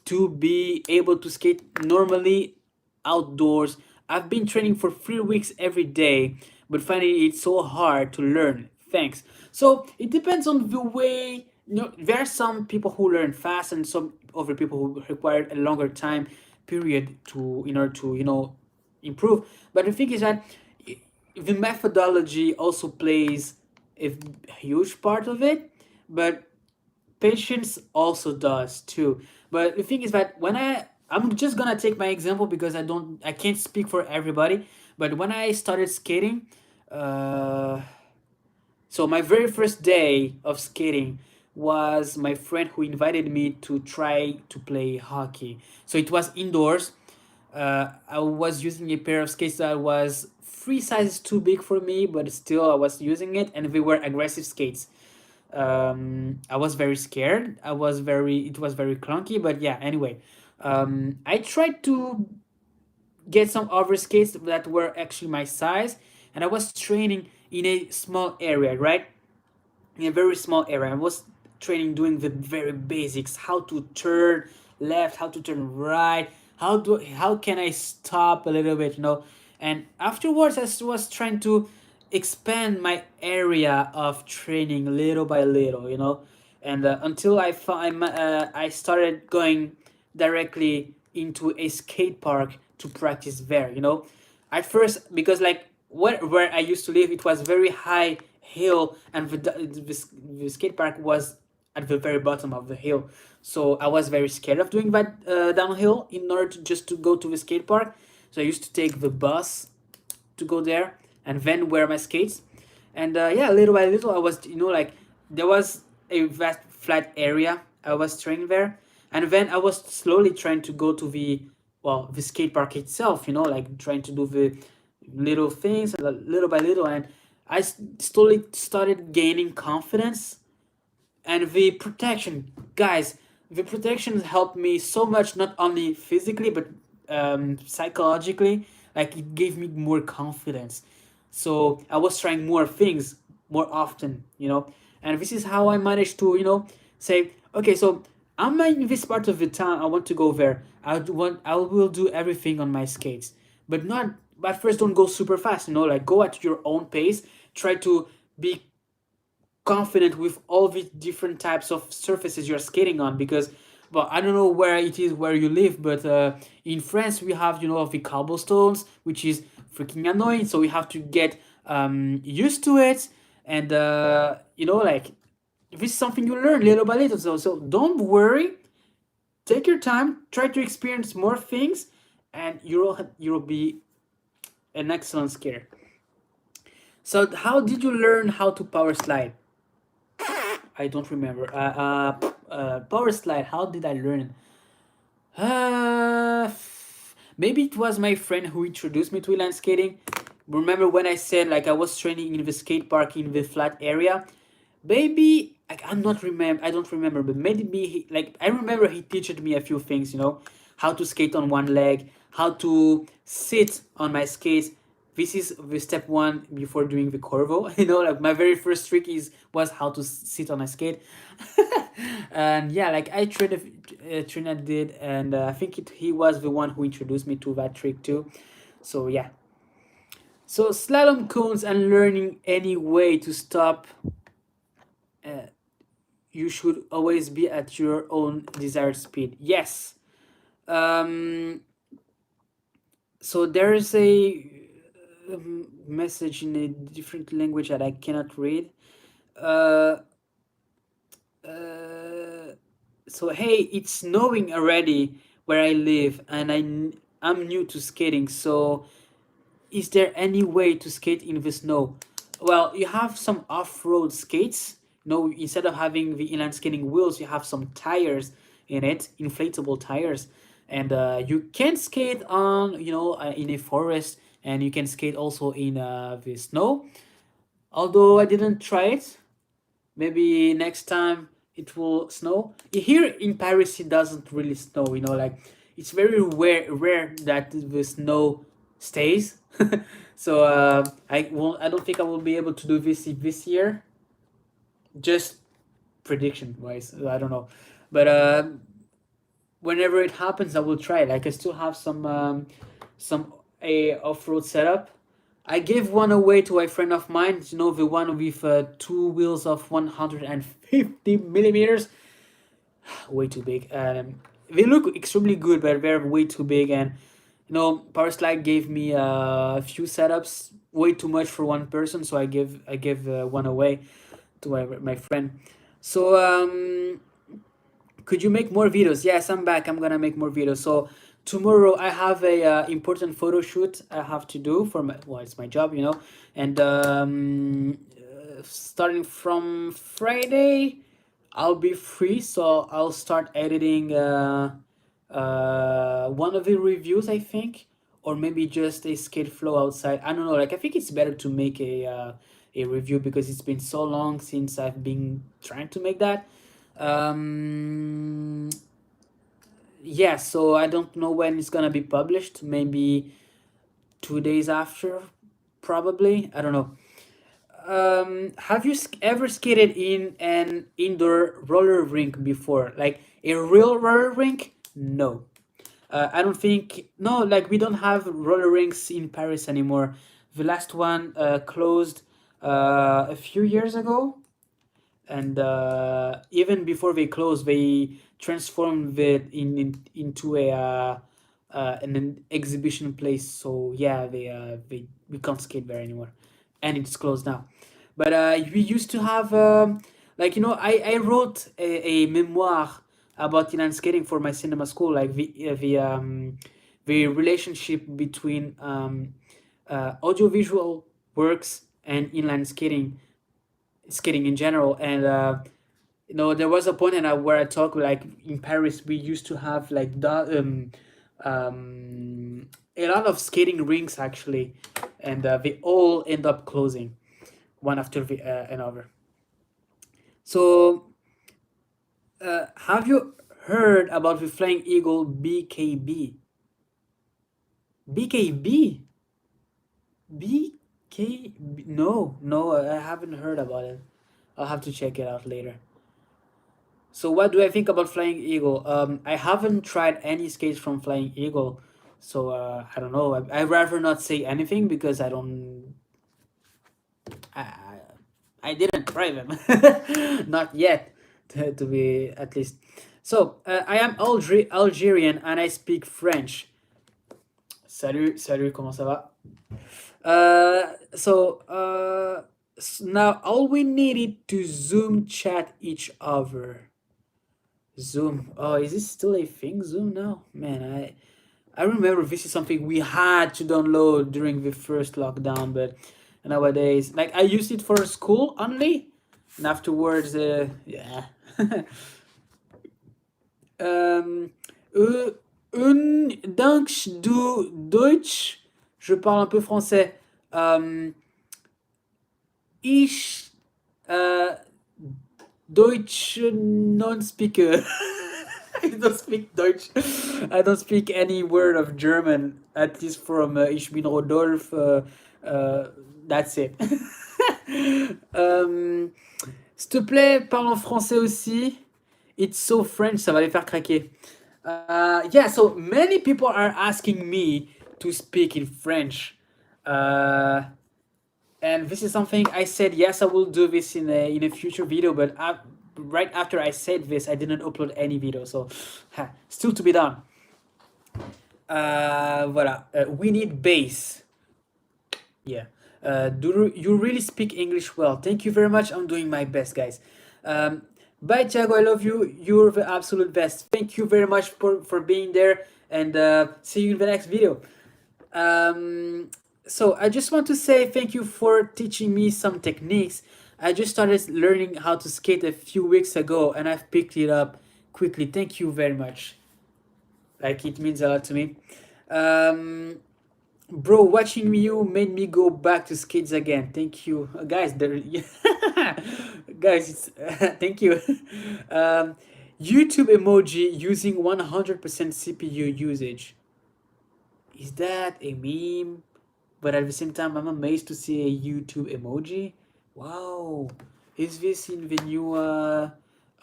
to be able to skate normally outdoors? I've been training for 3 weeks every day, but finding it so hard to learn. Thanks. So it depends on the way. You know, there are some people who learn fast, and some other people who require a longer time period to in order to improve. But the thing is that the methodology also plays a huge part of it, but patience also does too. But the thing is that I'm just gonna take my example because I can't speak for everybody. But when I started skating, uh, so my very first day of skating was my friend who invited me to try to play hockey. So it was indoors. I was using a pair of skates that was 3 sizes too big for me, but still I was using it, and they were aggressive skates. I was very scared. It was very clunky, but yeah, anyway. I tried to get some other skates that were actually my size, and I was training in a small area, right? In a very small area. I was training doing the very basics, how to turn left, how to turn right, how can I stop a little bit, you know. And afterwards I was trying to expand my area of training little by little, you know. And until I started going directly into a skate park to practice there, you know. At first, because like where I used to live, it was very high hill, and the skate park was at the very bottom of the hill. So I was very scared of doing that downhill in order to just to go to the skate park. So I used to take the bus to go there and then wear my skates. And yeah, little by little, I was, you know, like there was a vast flat area. I was training there, and then I was slowly trying to go to the skate park itself. You know, like trying to do the little things little by little, and slowly started gaining confidence. And the protection, guys, the protection helped me so much, not only physically but psychologically. Like it gave me more confidence, so I was trying more things more often, you know. And this is how I managed to, you know, say, okay, so I'm in this part of the town, I want to go there. I will do everything on my skates, but not but first don't go super fast, you know, like go at your own pace. Try to be confident with all the different types of surfaces you're skating on, because well, I don't know where it is where you live, but in France we have, you know, the cobblestones, which is freaking annoying, so we have to get used to it. And you know, like this is something you learn little by little, so don't worry, take your time, try to experience more things, and you'll be an excellent skater. So how did you learn how to power slide? I don't remember. Power slide. How did I learn? Maybe it was my friend who introduced me to inline skating. Remember when I said like I was training in the skate park in the flat area? Maybe like I'm not remember. I don't remember, but maybe like I remember he taught me a few things. How to skate on one leg, how to sit on my skates. This is the step one before doing the corvo. Like my very first trick was how to sit on a skate. And yeah, like Trinidad did, and I think he was the one who introduced me to that trick too. So yeah. So slalom cones and learning any way to stop. Uh, you should always be at your own desired speed. Yes. Um, so there is a message in a different language that I cannot read. Uh, so hey, it's snowing already where I live, and I'm new to skating. So is there any way to skate in the snow? Well, you have some off-road skates. Instead of having the inline skating wheels, you have some tires in it, inflatable tires, and you can skate on, in a forest, and you can skate also in the snow. Although I didn't try it, maybe next time it will snow. Here in Paris, it doesn't really snow. Like it's very rare that the snow stays. So I don't think I will be able to do this year. Just prediction wise, I don't know, but whenever it happens, I will try. Like I still have some a off road setup. I gave one away to a friend of mine. The one with two wheels of 150 millimeters. Way too big. They look extremely good, but they're way too big. And Power Slide gave me a few setups, way too much for one person. So I gave one away to my friend. So could you make more videos? Yes, I'm back. I'm gonna make more videos. So tomorrow I have a important photo shoot I have to do for it's my job, and starting from Friday, I'll be free. So I'll start editing one of the reviews, I think, or maybe just a skate flow outside. I don't know. Like I think it's better to make a review because it's been so long since I've been trying to make that. Um, yeah, so I don't know when it's gonna be published. Maybe 2 days after, probably. I don't know. Have you ever skated in an indoor roller rink before? Like a real roller rink? No. I don't think. No, like we don't have roller rinks in Paris anymore. The last one closed a few years ago, and even before they closed, they transformed it into an exhibition place. So yeah, they we can't skate there anymore, and it's closed now. But we used to have like I wrote a memoir about inline skating for my cinema school, like the relationship between audiovisual works and inline skating in general. And there was a point where I talk like in Paris we used to have like a lot of skating rinks actually, and they all end up closing one after another. So have you heard about the Flying Eagle BKB? BKB? BKB? No, I haven't heard about it. I'll have to check it out later. So what do I think about Flying Eagle? I haven't tried any skates from Flying Eagle, so I don't know. I'd rather not say anything because I don't. I didn't try them, not yet, to be at least. So I am Algerian and I speak French. Salut, comment ça va? Now all we needed to Zoom chat each other. Zoom. Oh, is this still a thing? Zoom now? Man, I remember this is something we had to download during the first lockdown, but nowadays, like I used it for school only, and afterwards, yeah. Euh, Dank du Deutsch, je parle un peu français. Ich uh, Deutsch non-speaker. I don't speak Deutsch. I don't speak any word of German, at least from Ich bin Rodolphe. That's it. S'il te plaît, parle en français aussi. It's so French, ça va les faire craquer. Yeah, so many people are asking me to speak in French. And this is something I said, yes, I will do this in a future video, but right after I said this, I didn't upload any video, so still to be done. Voilà. We need bass. Yeah. Do you really speak English well? Thank you very much. I'm doing my best, guys. Bye, Tiago. I love you. You're the absolute best. Thank you very much for being there, and see you in the next video. So I just want to say thank you for teaching me some techniques. I just started learning how to skate a few weeks ago, and I've picked it up quickly. Thank you very much. Like, it means a lot to me. Bro, watching you made me go back to skates again. Thank you, guys. There, guys, it's, thank you. YouTube emoji using 100% CPU usage. Is that a meme? But at the same time, I'm amazed to see a YouTube emoji. Wow, is this in the new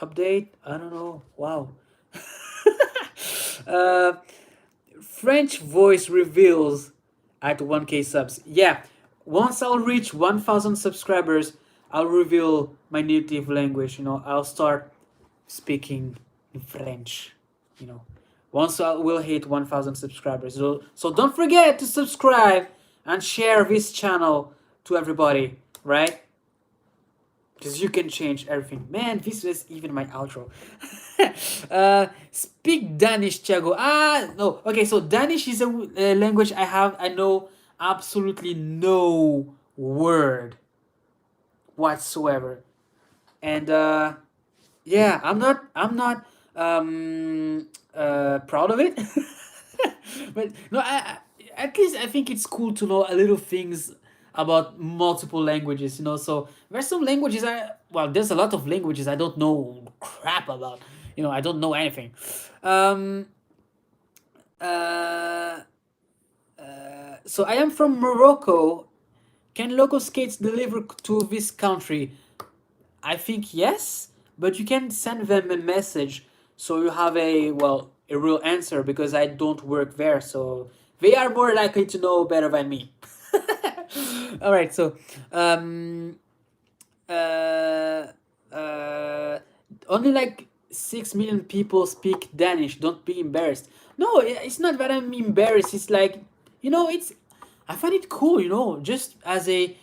update? I don't know. Wow. French voice reveals at 1K subs. Yeah, once I'll reach 1,000 subscribers, I'll reveal my native language. You know, I'll start speaking in French. You know, once I will hit 1,000 subscribers. So don't forget to subscribe and share this channel to everybody, right? Because you can change everything. Man, this was even my outro. Speak Danish, Tiago. No. Okay, so Danish is a language I know absolutely no word whatsoever. And yeah, I'm not proud of it. But no, at least I think it's cool to know a little things about multiple languages, you know. So there's some languages there's a lot of languages I don't know crap about. You know, I don't know anything. So I am from Morocco. Can local skates deliver to this country? I think yes, but you can send them a message so you have a real answer, because I don't work there, so they are more likely to know better than me. All right, so only like 6 million people speak Danish. Don't be embarrassed. No, it's not that I'm embarrassed. It's like, you know, I find it cool, you know, just as a,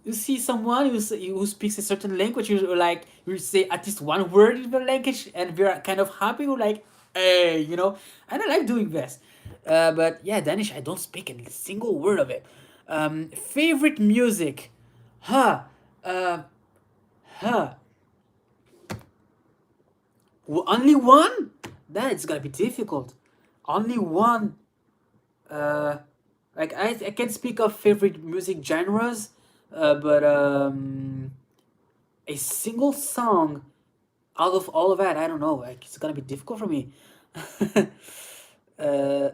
you see someone who speaks a certain language, you say at least one word in the language, and we're kind of happy. We're like, hey, you know, and I like doing this. But yeah, Danish, I don't speak a single word of it. Favorite music, huh? Huh? Only one? That's gonna be difficult. Only one. Like I can speak of favorite music genres, but a single song out of all of that, I don't know. Like, it's gonna be difficult for me. uh,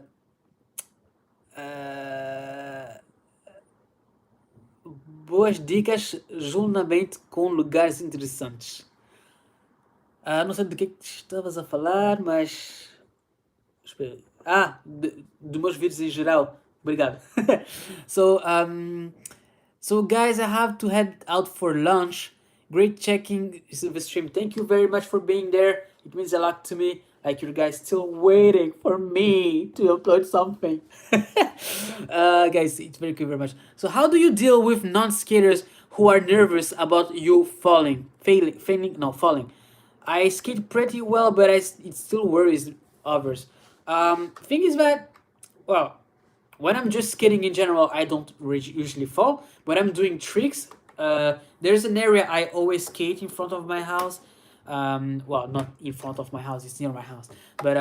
Boas dicas juntamente com lugares interessantes. Não sei do que estavas a falar, mas. Espera. Dos meus vídeos em geral. Obrigado. So guys, I have to head out for lunch. Great checking the stream. Thank you very much for being there. It means a lot to me. Like, you guys still waiting for me to upload something. Guys, it's very cool very much. So how do you deal with non-skaters who are nervous about you falling? I skate pretty well, but it still worries others. Thing is that, well, when I'm just skating in general, I don't usually fall. When I'm doing tricks, There's an area I always skate in front of my house. Well, not in front of my house, it's near my house. But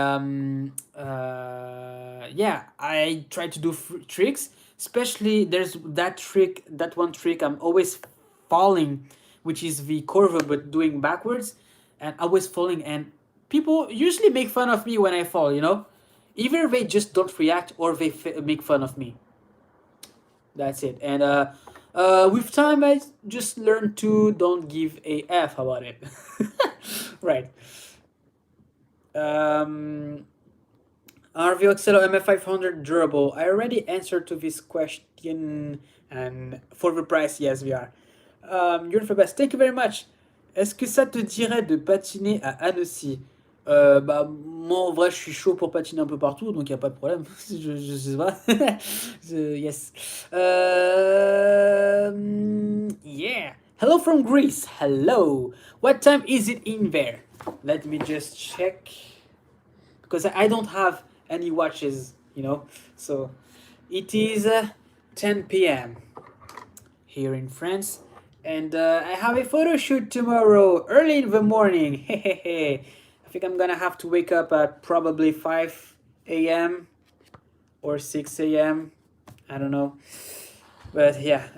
yeah, I try to do tricks. Especially there's that trick, that one trick I'm always falling, which is the curve but doing backwards, and always falling. And people usually make fun of me when I fall. Either they just don't react or they make fun of me. That's it. And with time, I just learned to don't give a f about it. Right. Um, RVO Xelo MF500 durable. I already answered to this question, and for the price, yes, we are. You're the best. Thank you very much. Est-ce que ça te dirait de patiner à Annecy? Bah, moi, en vrai, je suis chaud pour patiner un peu partout, donc il n'y a pas de problème. Je sais pas. Yes. Yeah. Hello from Greece. Hello. What time is it in there? Let me just check. Because I don't have any watches. So it is 10 p.m. here in France. And I have a photo shoot tomorrow, early in the morning. I think I'm gonna have to wake up at probably 5 a.m. or 6 a.m. I don't know. But yeah.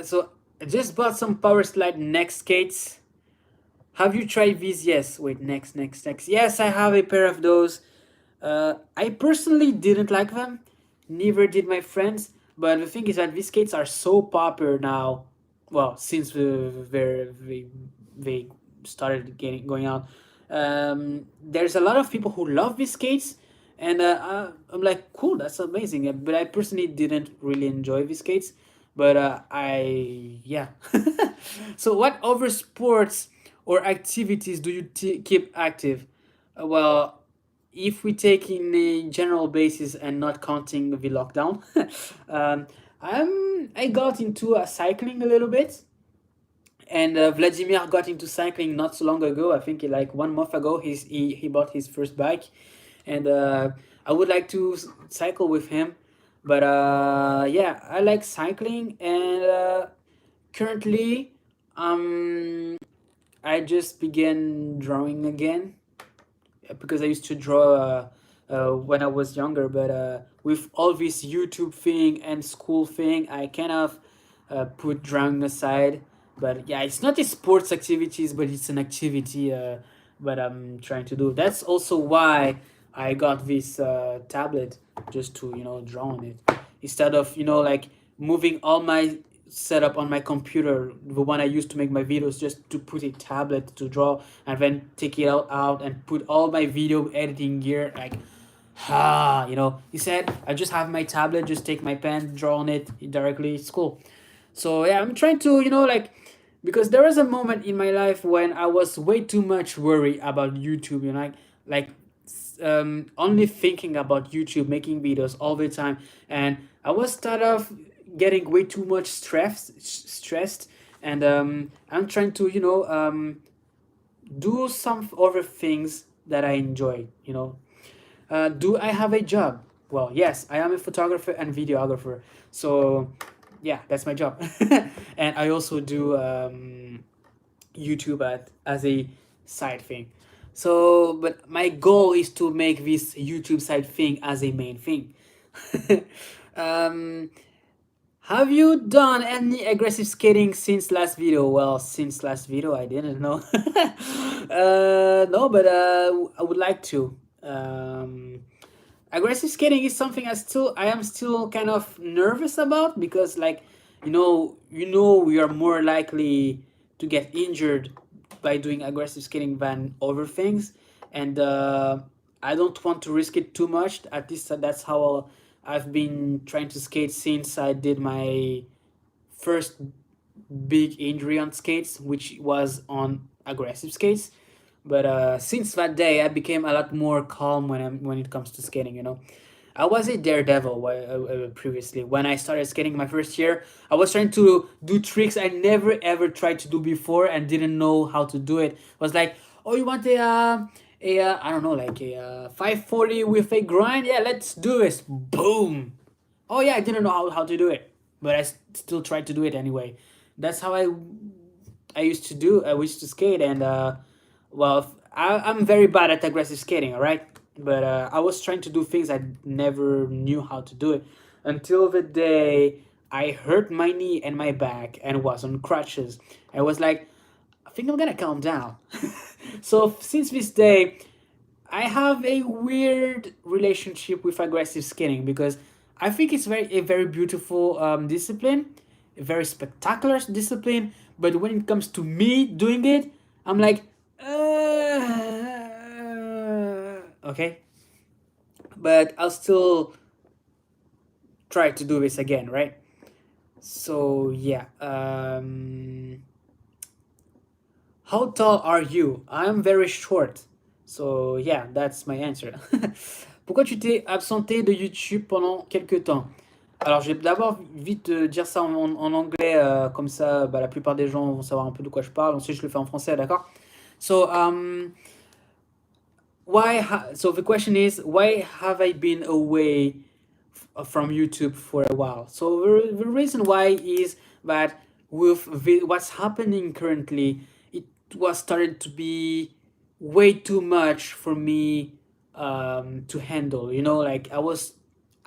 So I just bought some Power Slide Next skates. Have you tried these? Yes. Wait, next. Yes, I have a pair of those. I personally didn't like them. Neither did my friends. But the thing is that these skates are so popular now. Well, since they started going out. There's a lot of people who love these skates, and I'm like, cool, that's amazing. But I personally didn't really enjoy these skates. But yeah. So, what other sports or activities do you keep active? Well, if we take in a general basis and not counting the lockdown, um, I got into cycling a little bit, and Vladimir got into cycling not so long ago. I think like 1 month ago, he bought his first bike, and I would like to cycle with him. But yeah, I like cycling, and currently, I just began drawing again because I used to draw when I was younger, but with all this YouTube thing and school thing, I kind of put drawing aside. But yeah, it's not a sports activities, but it's an activity. But I'm trying to do. That's also why I got this tablet, just to draw on it instead of like moving all my setup on my computer, the one I used to make my videos, just to put a tablet to draw and then take it out and put all my video editing gear, like he said, I just have my tablet, just take my pen, draw on it directly, it's cool. So yeah, I'm trying to like, because there was a moment in my life when I was way too much worried about YouTube, like only thinking about YouTube, making videos all the time, and I was start off getting way too much stressed, and I'm trying to do some other things that I enjoy. Do I have a job? Well, yes, I am a photographer and videographer. So yeah, that's my job. And I also do YouTube as a side thing. So, but my goal is to make this YouTube side thing as a main thing. um, have you done any aggressive skating since last video? Well, since last video, I didn't know. No, but I would like to. Aggressive skating is something I am still kind of nervous about, because like we are more likely to get injured by doing aggressive skating than other things, and I don't want to risk it too much. At least that's how I've been trying to skate since I did my first big injury on skates, which was on aggressive skates. But since that day, I became a lot more calm when it comes to skating. I was a daredevil previously. When I started skating my first year, I was trying to do tricks I never ever tried to do before and didn't know how to do it. I was like, oh, you want I don't know, like a 540 with a grind? Yeah, let's do this. Boom. Oh yeah, I didn't know how to do it. but still try to do it anyway. That's how I used to do. I used to skate, and well, I'm very bad at aggressive skating. All right, but I was trying to do things I never knew how to do it until the day I hurt my knee and my back and was on crutches. I was like, I think I'm gonna calm down. So since this day, I have a weird relationship with aggressive skating because I think it's a very beautiful discipline, a very spectacular discipline. But when it comes to me doing it, I'm like, okay. But I'll still try to do this again, right? So yeah. How tall are you? I'm very short. So yeah, that's my answer. Pourquoi tu t'es absenté de YouTube pendant quelques temps? Alors, je vais d'abord vite dire ça en anglais, comme ça, bah, la plupart des gens vont savoir un peu de quoi je parle. Ensuite, je le fais en français, d'accord? So, so the question is, why have I been away from YouTube for a while? So the reason why is that with what's happening currently, it was started to be way too much for me to handle. You know, like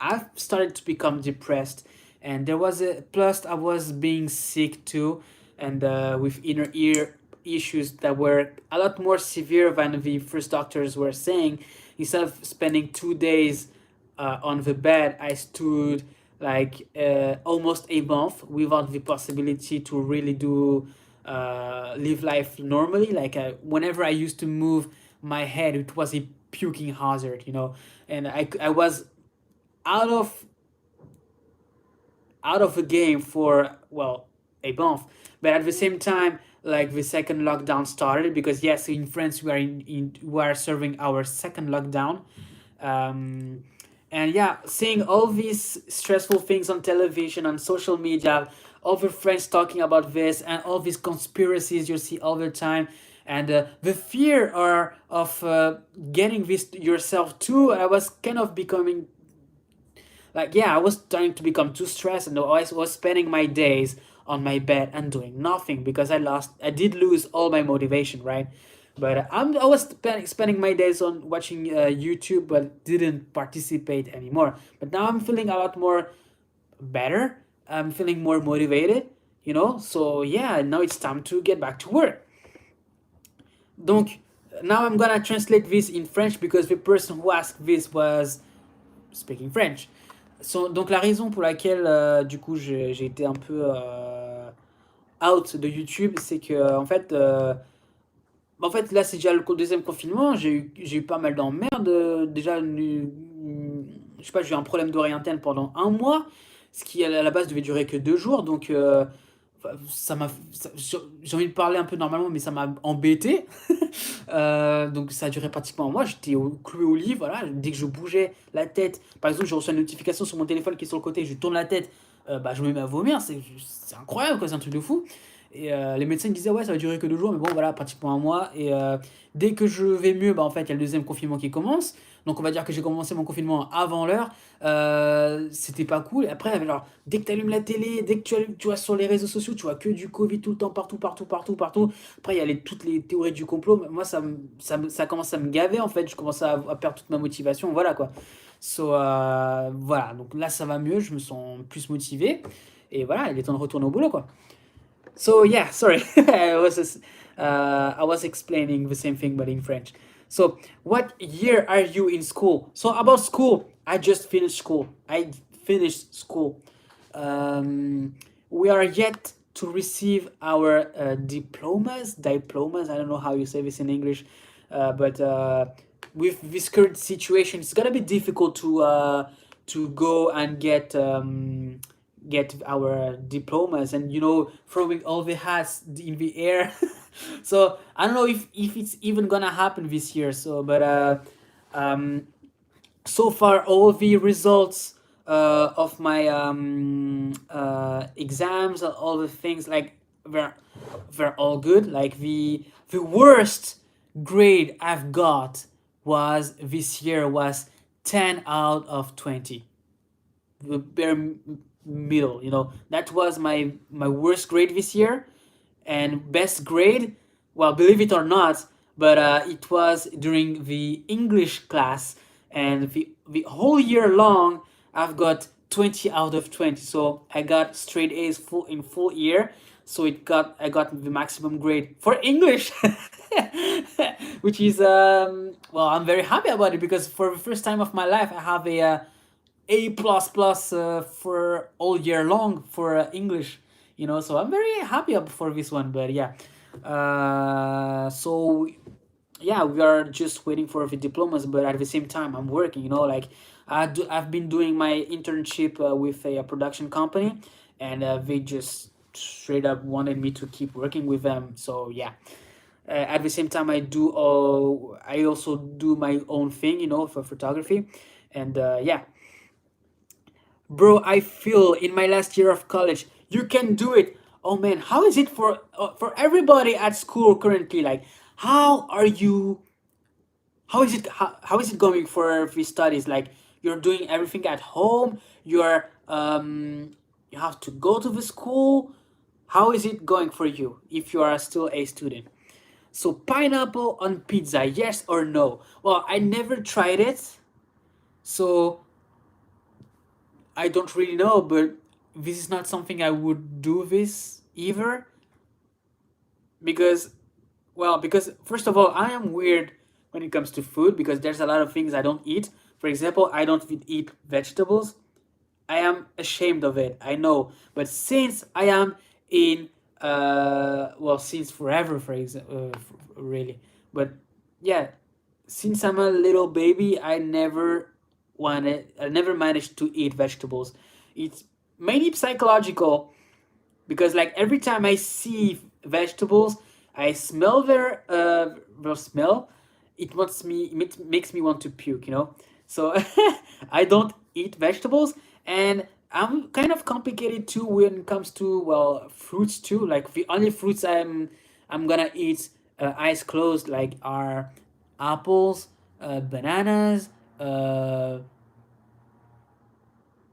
I've started to become depressed, and there was a plus I was being sick too, and with inner ear issues that were a lot more severe than the first doctors were saying. Instead of spending 2 days on the bed, I stood like almost a month without the possibility to really do live life normally. Like whenever I used to move my head, it was a puking hazard, you know, and I was out of out of the game for well a month. But at the same time, like the second lockdown started because yes, in France we are serving our second lockdown, um, and yeah, seeing all these stressful things on television, on social media, all the friends talking about this, and all these conspiracies you see all the time, and the fear of getting this yourself too. I was kind of becoming like yeah, I was starting to become too stressed, and I was spending my days on my bed and doing nothing because I did lose all my motivation, right? But I was spending my days on watching YouTube, but didn't participate anymore. But now I'm feeling a lot more better. I'm feeling more motivated, you know. So yeah, now it's time to get back to work. Donc now I'm gonna translate this in French because the person who asked this was speaking French. Donc la raison pour laquelle du coup j'ai été un peu out de YouTube, c'est que en fait là c'est déjà le deuxième confinement, j'ai eu pas mal d'emmerdes. Déjà, je sais pas, j'ai eu un problème d'oreille interne pendant un mois, ce qui à la base devait durer que 2 jours. Donc ça m'a, j'ai envie de parler un peu normalement, mais ça m'a embêté. Donc ça a duré pratiquement un mois. J'étais cloué au lit, voilà. Dès que je bougeais la tête, par exemple, je reçois une notification sur mon téléphone qui est sur le côté, je tourne la tête, bah, je me mets à vomir. C'est incroyable, quoi. C'est un truc de fou. Et les médecins me disaient, ouais, ça va durer que 2 jours, mais bon, voilà, pratiquement un mois. Et dès que je vais mieux, bah, en fait, il y a le deuxième confinement qui commence. Donc, on va dire que j'ai commencé mon confinement avant l'heure. C'était pas cool. Et après, alors, dès que tu allumes la télé, dès que tu vois sur les réseaux sociaux, tu vois que du Covid tout le temps, partout, partout, partout, partout. Après, il y a toutes les théories du complot. Moi, ça commence à me gaver, en fait. Je commence à perdre toute ma motivation. Voilà, quoi. Voilà. Donc là, ça va mieux. Je me sens plus motivé. Et voilà, il est temps de retourner au boulot, quoi. So yeah, sorry, I was explaining the same thing but in French. So what year are you in school? So about school, I just finished school. I finished school. We are yet to receive our diplomas. Diplomas. I don't know how you say this in English, but with this current situation, it's gonna be difficult to go and get our diplomas, and you know, throwing all the hats in the air. So I don't know if it's even gonna happen this year. Um, so far all the results of my exams, all the things, like they're all good. Like the worst grade I've got was this year was 10 out of 20. The bare middle. That was my worst grade this year, and best grade. Well, believe it or not, but it was during the English class, and the whole year long, I've got 20 out of 20. So I got straight A's full year. So I got the maximum grade for English, which is well, I'm very happy about it because for the first time of my life, I have a plus plus for all year long for English. So I'm very happy for this one. But yeah, so yeah, we are just waiting for the diplomas, but at the same time I'm working. Like I've been doing my internship with a production company, and they just straight up wanted me to keep working with them. So yeah, at the same time I also do my own thing, for photography. And yeah, bro, I feel in my last year of college, you can do it. Oh man, how is it for everybody at school currently? Like, how are you? How is it going for the studies? Like, you're doing everything at home. You have to go to the school. How is it going for you if you are still a student? So pineapple on pizza, yes or no? Well, I never tried it, so I don't really know, but this is not something I would do this either, because because first of all, I am weird when it comes to food because there's a lot of things I don't eat. For example, I don't eat vegetables. I am ashamed of it, I know, but since I am in since forever, for example, really, but yeah, since I'm a little baby, I never managed to eat vegetables. It's mainly psychological because like every time I see vegetables, I smell their smell. It makes me want to puke. So I don't eat vegetables, and I'm kind of complicated too when it comes to fruits too. Like the only fruits I'm gonna eat eyes closed like are apples, bananas.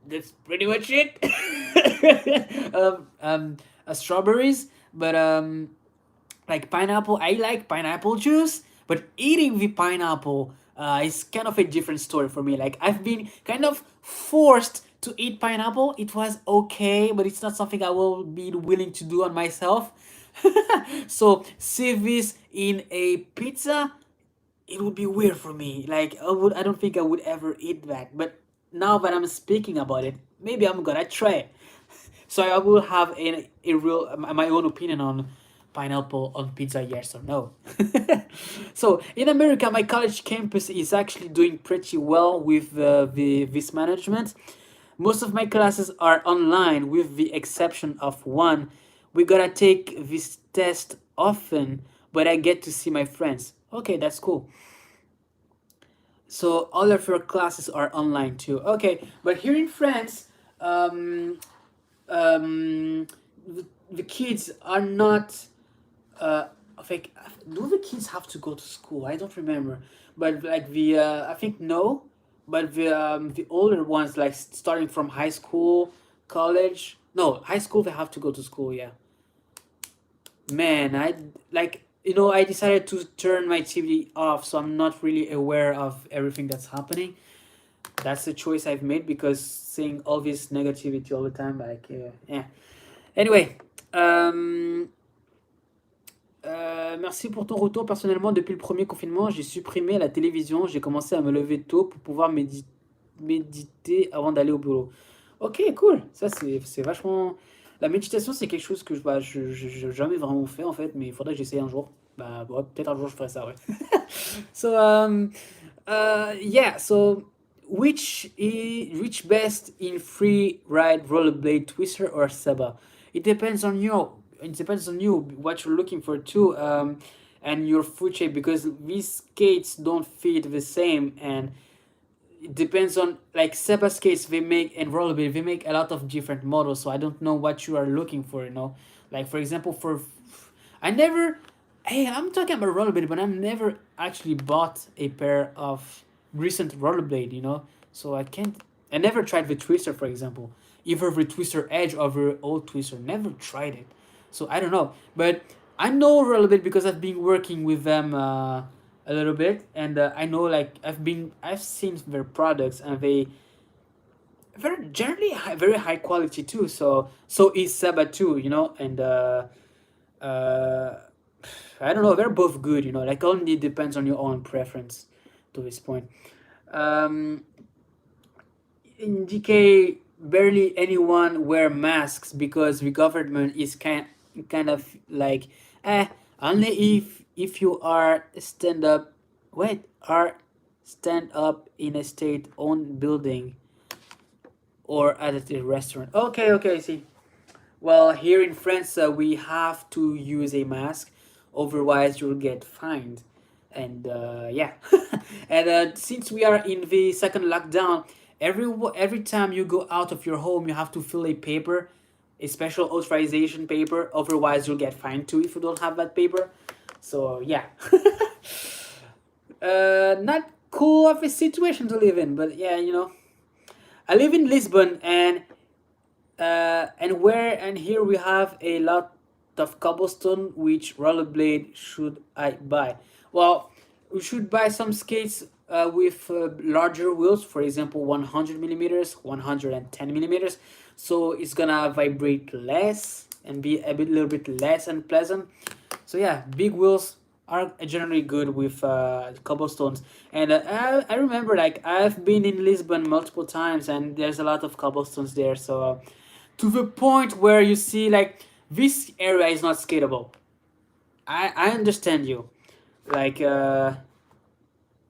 That's pretty much it. Strawberries, but like pineapple, I like pineapple juice, but eating the pineapple is kind of a different story for me. Like I've been kind of forced to eat pineapple. It was okay, but it's not something I will be willing to do on myself. So see this in a pizza, it would be weird for me. Like I don't think I would ever eat that. But now that I'm speaking about it, maybe I'm gonna try it. So I will have a real my own opinion on pineapple on pizza, yes or no. So in America, my college campus is actually doing pretty well with the this management. Most of my classes are online, with the exception of one. We gotta take this test often, but I get to see my friends. Okay, that's cool. So all of your classes are online too. Okay, but here in France, um, the kids are not. Like, do the kids have to go to school? I don't remember, but like I think no, but the older ones like starting from high school, college. No, high school they have to go to school. Yeah, man, I decided to turn my TV off, so I'm not really aware of everything that's happening. That's the choice I've made because seeing all this negativity all the time, like, yeah. Anyway, merci pour ton retour. Personnellement, depuis le premier confinement, j'ai supprimé la télévision. J'ai commencé à me lever tôt pour pouvoir méditer avant d'aller au boulot. Ok, cool. Ça, c'est vachement. La méditation, c'est quelque chose que je jamais vraiment fait en fait, mais il faudrait que j'essaye un jour. Bah, ouais, peut-être un jour je ferai ça, ouais. So, yeah, so which best in free ride rollerblade twister or Seba? It depends on you. It depends on you what you're looking for too, and your foot shape because these skates don't fit the same, and it depends on like Seba skates they make and rollerblade they make a lot of different models. So I don't know what you are looking for. Like for example I never. Hey, I'm talking about rollerblade, but I've never actually bought a pair of recent rollerblade. So I can't. I never tried the twister, for example. either the twister edge or the old twister. Never tried it, so I don't know. But I know a little bit because I've been working with them a little bit, and I know like I've seen their products, and they very generally very high quality too. So is Saba too, and uh, I don't know. They're both good, Like only depends on your own preference to this point. Um, in DK, barely anyone wear masks because the government is kind of like, eh, only if you are stand up, wait, are stand up in a state-owned building or at a restaurant. Okay, okay, see. Well, here in France, we have to use a mask, otherwise you'll get fined. And yeah, and since we are in the second lockdown, every time you go out of your home, you have to fill a paper, a special authorization paper. Otherwise, you'll get fined too if you don't have that paper. So yeah, not cool of a situation to live in, but yeah, I live in Lisbon, and here we have a lot of cobblestone. Which rollerblade should I buy? Well, we should buy some skates with larger wheels, for example 100 millimeters, 110 millimeters, so it's gonna vibrate less and be a little bit less unpleasant. So yeah, big wheels are generally good with cobblestones. And I remember, like, I've been in Lisbon multiple times, and there's a lot of cobblestones there. So to the point where you see, like, this area is not skatable. I understand you. Like,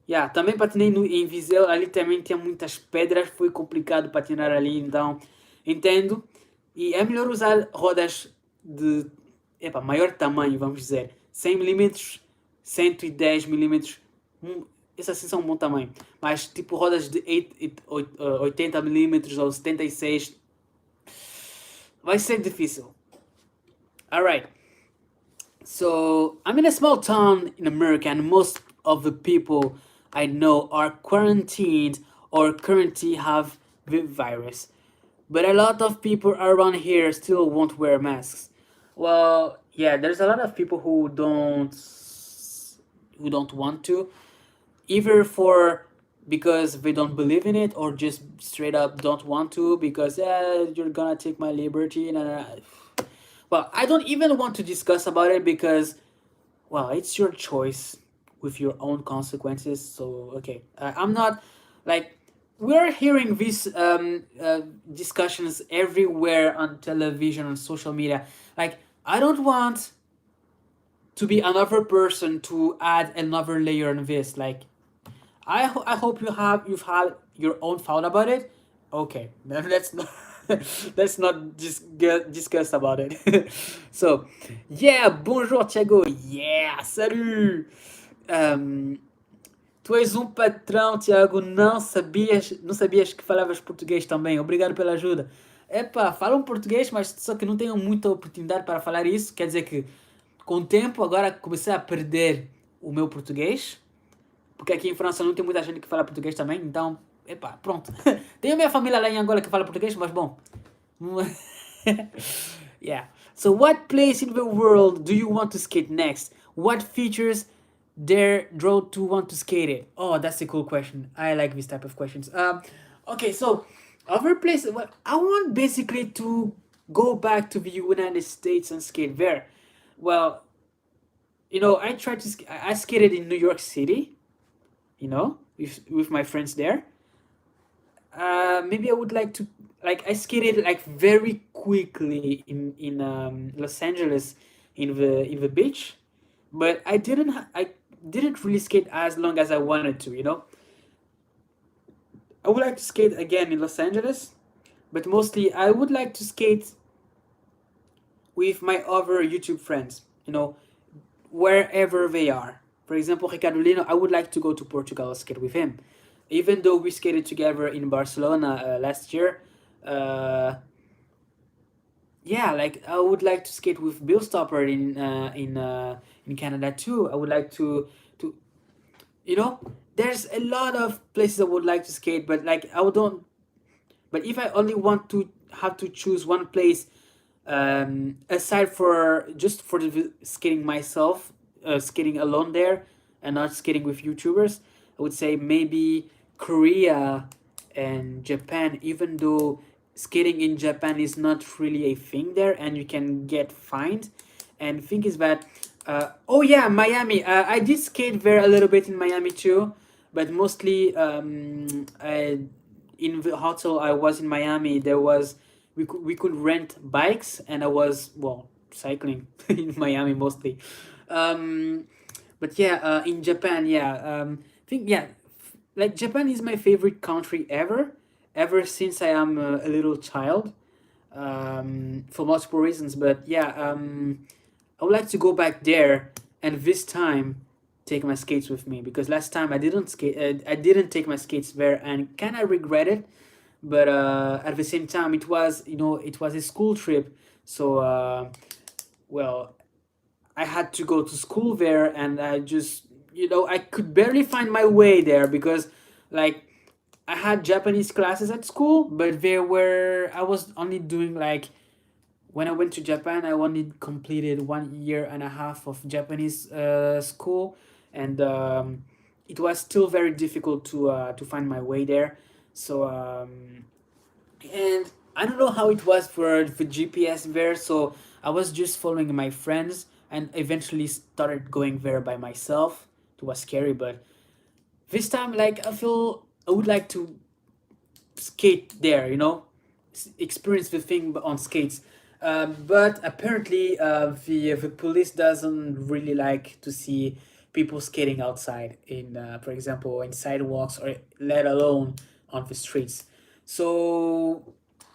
yeah, também patinei em Viseu, ali também tinha muitas pedras, foi complicado patinar ali, então entendo. E é melhor usar rodas de, maior tamanho, vamos dizer, 100 milímetros, 110 milímetros, esses assim são um bom tamanho. Mas tipo rodas de 80 milímetros ou 76, vai ser difícil. Alright. So, I'm in a small town in America, and most of the people I know are quarantined or currently have the virus. But a lot of people around here still won't wear masks. Well, yeah, there's a lot of people who don't want to, either for because they don't believe in it, or just straight up don't want to because you're gonna take my liberty. Well, I don't even want to discuss about it because, well, it's your choice with your own consequences. So okay, I'm not like, we're hearing these discussions everywhere on television, on social media. Like, I don't want to be another person to add another layer on this. Like, I hope you've had your own thought about it. Okay, then let's not let's not just discuss about it. So, yeah, bonjour Tiago. Yeah, salut. Tu és um patrão, Tiago. Não sabias que falavas português também. Obrigado pela ajuda. Epá, falam português, mas só que não tenho muita oportunidade para falar isso. Quer dizer que, com o tempo, agora comecei a perder o meu português. Porque aqui em França não tem muita gente que fala português também. Então, epá, pronto. Tenho minha família lá em Angola que fala português, mas bom. Yeah. So, what place in the world do you want to skate next? What features there draw to want to skate it? Oh, that's a cool question. I like this type of questions. Okay, so other places. Well, I want basically to go back to the United States and skate there. Well, I tried to. I skated in New York City. With my friends there. Maybe I would like to, like, I skated like very quickly in Los Angeles in the beach, but I didn't really skate as long as I wanted to. I would like to skate again in Los Angeles, but mostly I would like to skate with my other YouTube friends. Wherever they are. For example, Ricardo Lino, I would like to go to Portugal and skate with him. Even though we skated together in Barcelona last year, yeah, like, I would like to skate with Bill Stopper in Canada too. I would like to there's a lot of places I would like to skate, but like I don't. But if I only want to have to choose one place, aside for just for the skating myself, skating alone there, and not skating with YouTubers, I would say maybe Korea and Japan. Even though skating in Japan is not really a thing there, and you can get fined. And the thing is that, oh yeah, Miami. I did skate there a little bit in Miami too, but mostly in the hotel I was in Miami. There was we could rent bikes, and I was well cycling in Miami mostly. Um, but yeah, in Japan, yeah, think yeah, like Japan is my favorite country ever since I am a little child, for multiple reasons. But yeah, I would like to go back there, and this time take my skates with me, because last time I didn't skate. I didn't take my skates there, and kind of regret it. But at the same time, it was a school trip, so well, I had to go to school there, and I just I could barely find my way there, because like I had Japanese classes at school, but I was only doing like, when I went to Japan, I only completed 1.5 years of Japanese school, and it was still very difficult to find my way there. So and I don't know how it was for the GPS there. So I was just following my friends, and eventually started going there by myself. It was scary, but this time, like, I feel I would like to skate there, experience the thing on skates. But apparently, the police doesn't really like to see people skating outside, for example, in sidewalks, or let alone on the streets. So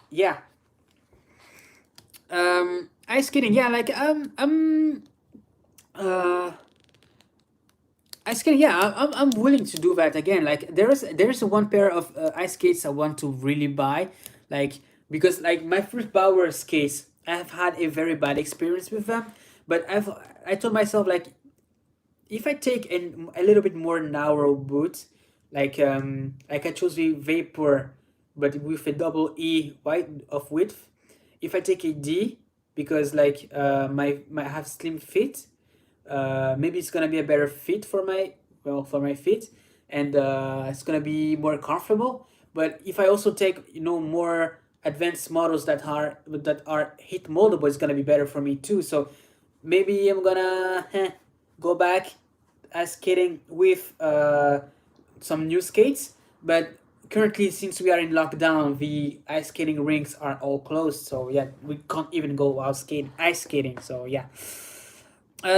yeah, ice skating. Yeah, like uh ice skating. Yeah, I'm willing to do that again. Like there's one pair of ice skates I want to really buy, like, because like my first power skates, I've had a very bad experience with them. But I told myself, like, if I take a little bit more narrow boot, like I chose the Vapor, but with a double E wide of width. If I take a D, because like my I have slim feet, maybe it's gonna be a better fit for my feet, and it's gonna be more comfortable. But if I also take more advanced models that are hit moldable, it's gonna be better for me too. So maybe I'm gonna go back as skating with some new skates. But currently, since we are in lockdown, the ice skating rinks are all closed. So yeah, we can't even go out ice skating. So yeah.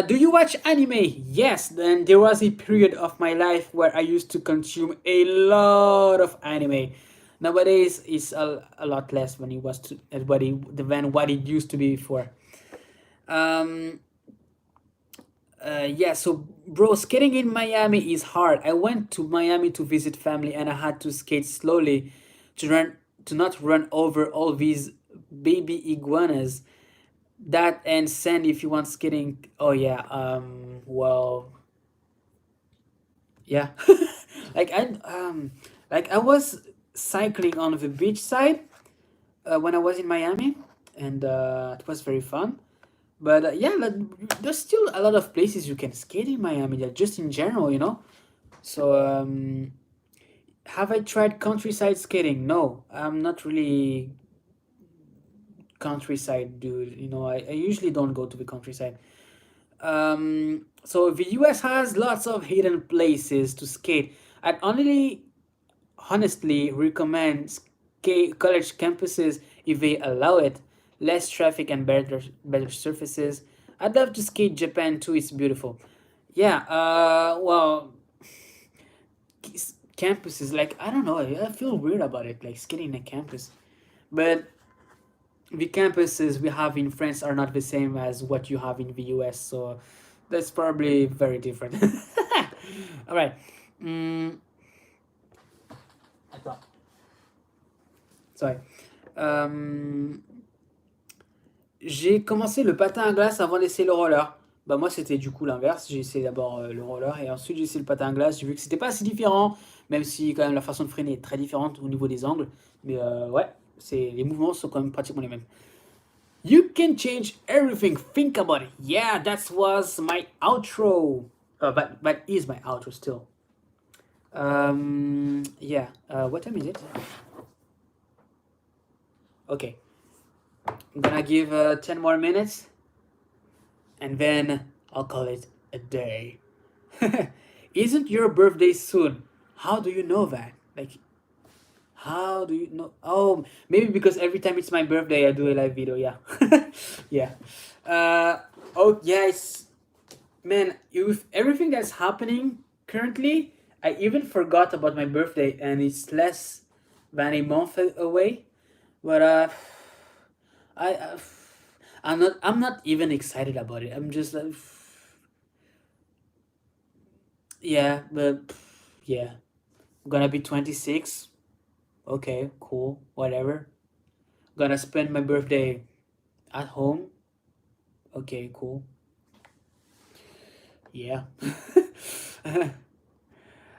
Do you watch anime? Yes. Then there was a period of my life where I used to consume a lot of anime. Nowadays, it's a lot less when it was than what it used to be before. Um, yeah, so bro, skating in Miami is hard. I went to Miami to visit family, and I had to skate slowly to not run over all these baby iguanas. That and sand if you want skating. Oh yeah, well, yeah. like I like I was cycling on the beach side when I was in Miami, and it was very fun. But yeah, like, there's still a lot of places you can skate in Miami, like, just in general. So have I tried countryside skating? No, I'm not really countryside dude. I usually don't go to the countryside. So the US has lots of hidden places to skate. I'd only honestly recommend college campuses if they allow it. Less traffic and better surfaces. I'd love to skate Japan too. It's beautiful. Yeah. Well, campuses, like, I don't know. I feel weird about it, like skating a campus, but the campuses we have in France are not the same as what you have in the US. So that's probably very different. All right. Mm, attends. Sorry. Euh, j'ai commencé le patin à glace avant d'essayer le roller. Bah moi c'était du coup l'inverse, j'ai essayé d'abord le roller, et ensuite j'ai essayé le patin à glace. J'ai vu que c'était pas si différent, même si quand même la façon de freiner est très différente au niveau des angles. Mais ouais. les mouvements sont quand même pratiquement les mêmes. You can change everything. Think about it. Yeah, that was my outro. But is my outro still. Yeah. What time is it? Okay. I'm gonna give 10 more minutes, and then I'll call it a day. Isn't your birthday soon? How do you know that? Like, how do you know? Oh, maybe because every time it's my birthday, I do a live video. Yeah, yeah. Oh, yeah. It's man. With everything that's happening currently, I even forgot about my birthday, and it's less than a month away. But I, I'm not. I'm not even excited about it. I'm just like, yeah, but yeah. I'm gonna be 26. Okay, cool, whatever. Gonna spend my birthday at home. Okay, cool. Yeah.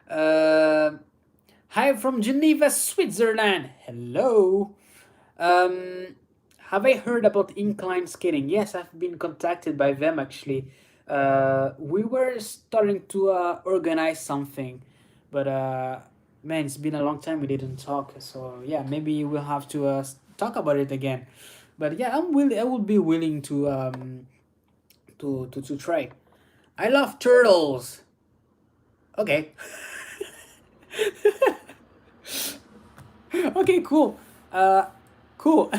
uh, Hi from Geneva, Switzerland. Hello. Um, have I heard about incline skating? Yes, I've been contacted by them actually. We were starting to organize something, but man, it's been a long time we didn't talk. So yeah, maybe we'll have to talk about it again. But yeah, I would be willing to to try. I love turtles. Okay. Okay, cool. Cool.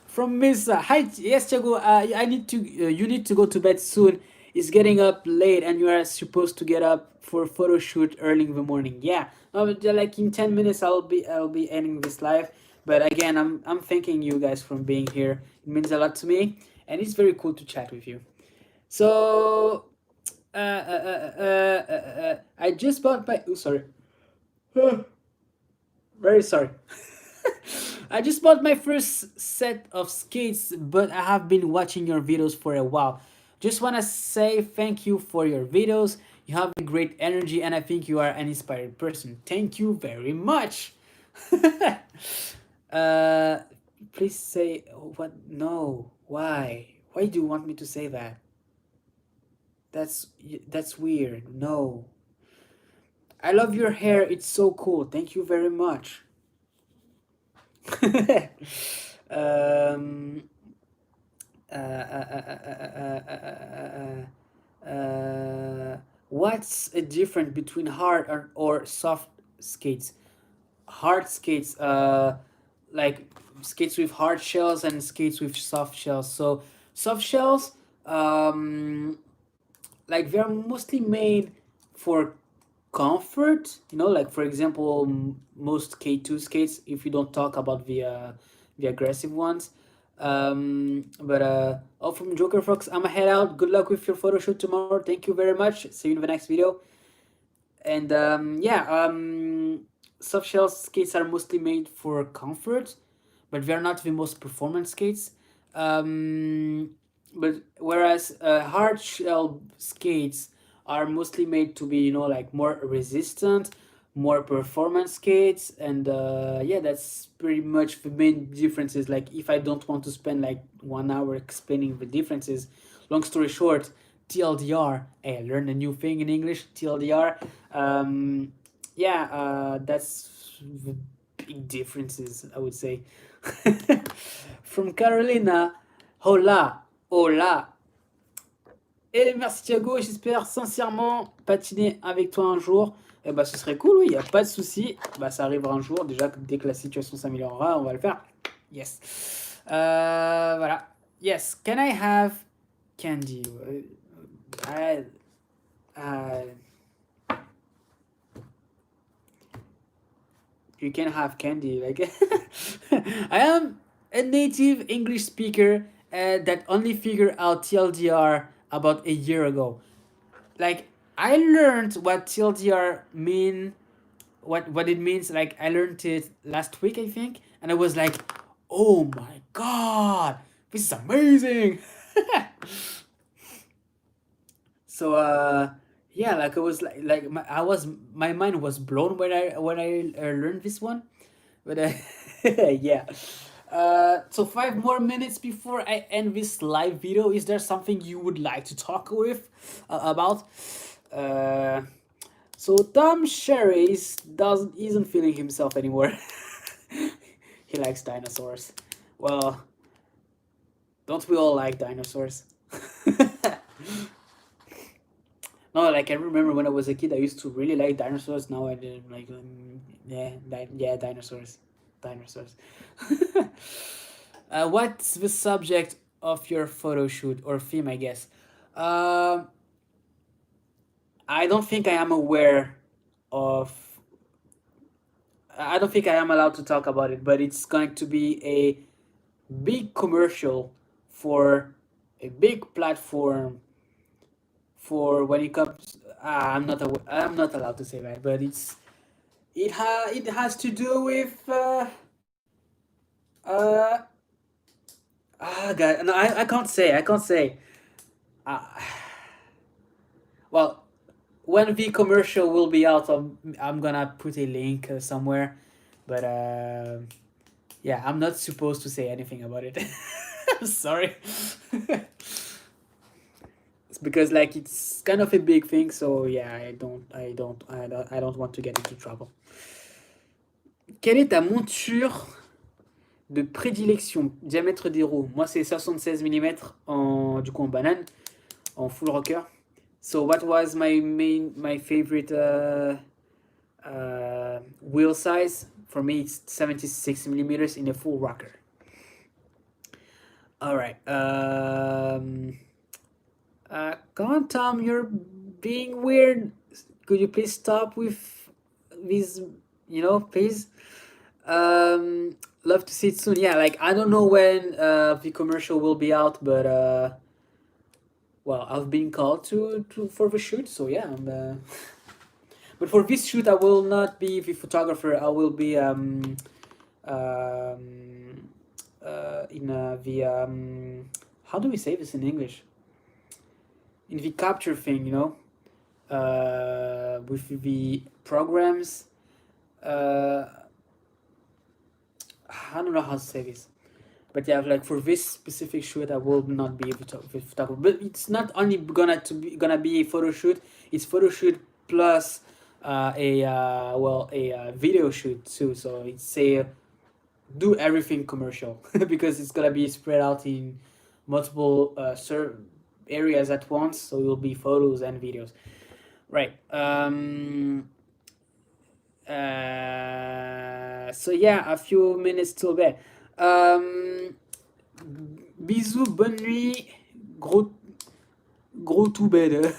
From Miss Hi, yes, Tiago. I need to. You need to go to bed soon. It's getting up late, and you are supposed to get up for a photo shoot early in the morning. Yeah, like in 10 minutes, I'll be ending this live. But again, I'm thanking you guys for being here. It means a lot to me, and it's very cool to chat with you. So, I just bought my. Oh, sorry. Very sorry. I just bought my first set of skates, but I have been watching your videos for a while. Just want to say thank you for your videos. You have a great energy, and I think you are an inspired person. Thank you very much. uh, please say what? No. Why? Why do you want me to say that? That's that's weird. No. I love your hair. It's so cool. Thank you very much. um, what's a difference between hard or soft skates? Hard skates, like skates with hard shells and skates with soft shells. So soft shells, like they're mostly made for comfort, like for example, most K2 skates, if you don't talk about the aggressive ones. But all from Joker Fox, I'm gonna head out. Good luck with your photo shoot tomorrow. Thank you very much. See you in the next video. And yeah, soft shell skates are mostly made for comfort, but they're not the most performance skates. Um, but whereas hard shell skates are mostly made to be, like more resistant, more performance skates, and yeah, that's pretty much the main differences. Like, if I don't want to spend like 1 hour explaining the differences, long story short, TLDR. Hey, I learned a new thing in English. TLDR. Yeah, that's the big differences, I would say. From Carolina, hola, hola. Et merci Thiago, j'espère sincèrement patiner avec toi un jour. Eh bah, ce serait cool, oui, il n'y a pas de souci. Bah, ça arrivera un jour, déjà, dès que la situation s'améliorera, on va le faire. Yes. Voilà. Yes, can I have candy? I, you can have candy. Like, I am a native English speaker that only figured out TLDR about a year ago. Like, I learned what TLDR mean, what it means. Like, I learned it last week, I think, and I was like, oh my god, this is amazing. So yeah, like I was my mind was blown when I learned this one, but Yeah. So 5 more minutes before I end this live video. Is there something you would like to talk with about? Uh, so Tom Sherry doesn't isn't feeling himself anymore. He likes dinosaurs. Well, don't we all like dinosaurs? No, like I remember when I was a kid, I used to really like dinosaurs. Now I didn't like. Yeah, yeah, dinosaurs, dinosaurs. What's the subject of your photo shoot or theme? I guess. Um, I don't think I am aware of. I don't think I am allowed to talk about it, but it's going to be a big commercial for a big platform for when it comes. I'm not allowed to say that, but it has to do with uh God, no, I can't say, uh, well, when the commercial will be out, I'm gonna put a link somewhere, but yeah, I'm not supposed to say anything about it. I'm sorry. It's because like it's kind of a big thing, so yeah, I don't want to get into trouble. Quelle est ta monture de prédilection? Diamètre des roues. Moi, c'est 76 mm du coup en banane, en full rocker. So what was my favorite wheel size? For me, it's 76 millimeters in a full rocker. All right. Come on, Tom, you're being weird. Could you please stop with these? Please. Love to see it soon. Yeah, like I don't know when the commercial will be out, but well, I've been called to for the shoot, so yeah. But for this shoot, I will not be the photographer. I will be in the how do we say this in English? In the capture thing, with the programs. I don't know how to say this, but yeah, like for this specific shoot, I will not be able to with photographer. But it's not only gonna be a photo shoot. It's photo shoot plus a video shoot too. So it's a do everything commercial because it's gonna be spread out in multiple areas at once. So it will be photos and videos, right? So yeah, a few minutes till bed. Bisous, bonne nuit, gros to bed.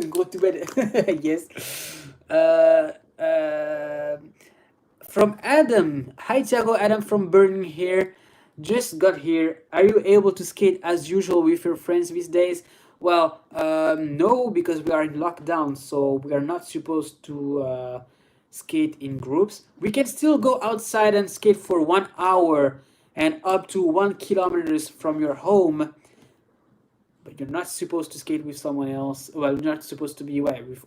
Gros to bed. Yes. Uh, uh, from Adam. Hi Tiago, Adam from Berlin here. Just got here. Are you able to skate as usual with your friends these days? Well, no, because we are in lockdown, so we are not supposed to skate in groups. We can still go outside and skate for 1 hour and up to 1 kilometers from your home, but you're not supposed to skate with someone else. Well, you're not supposed to be with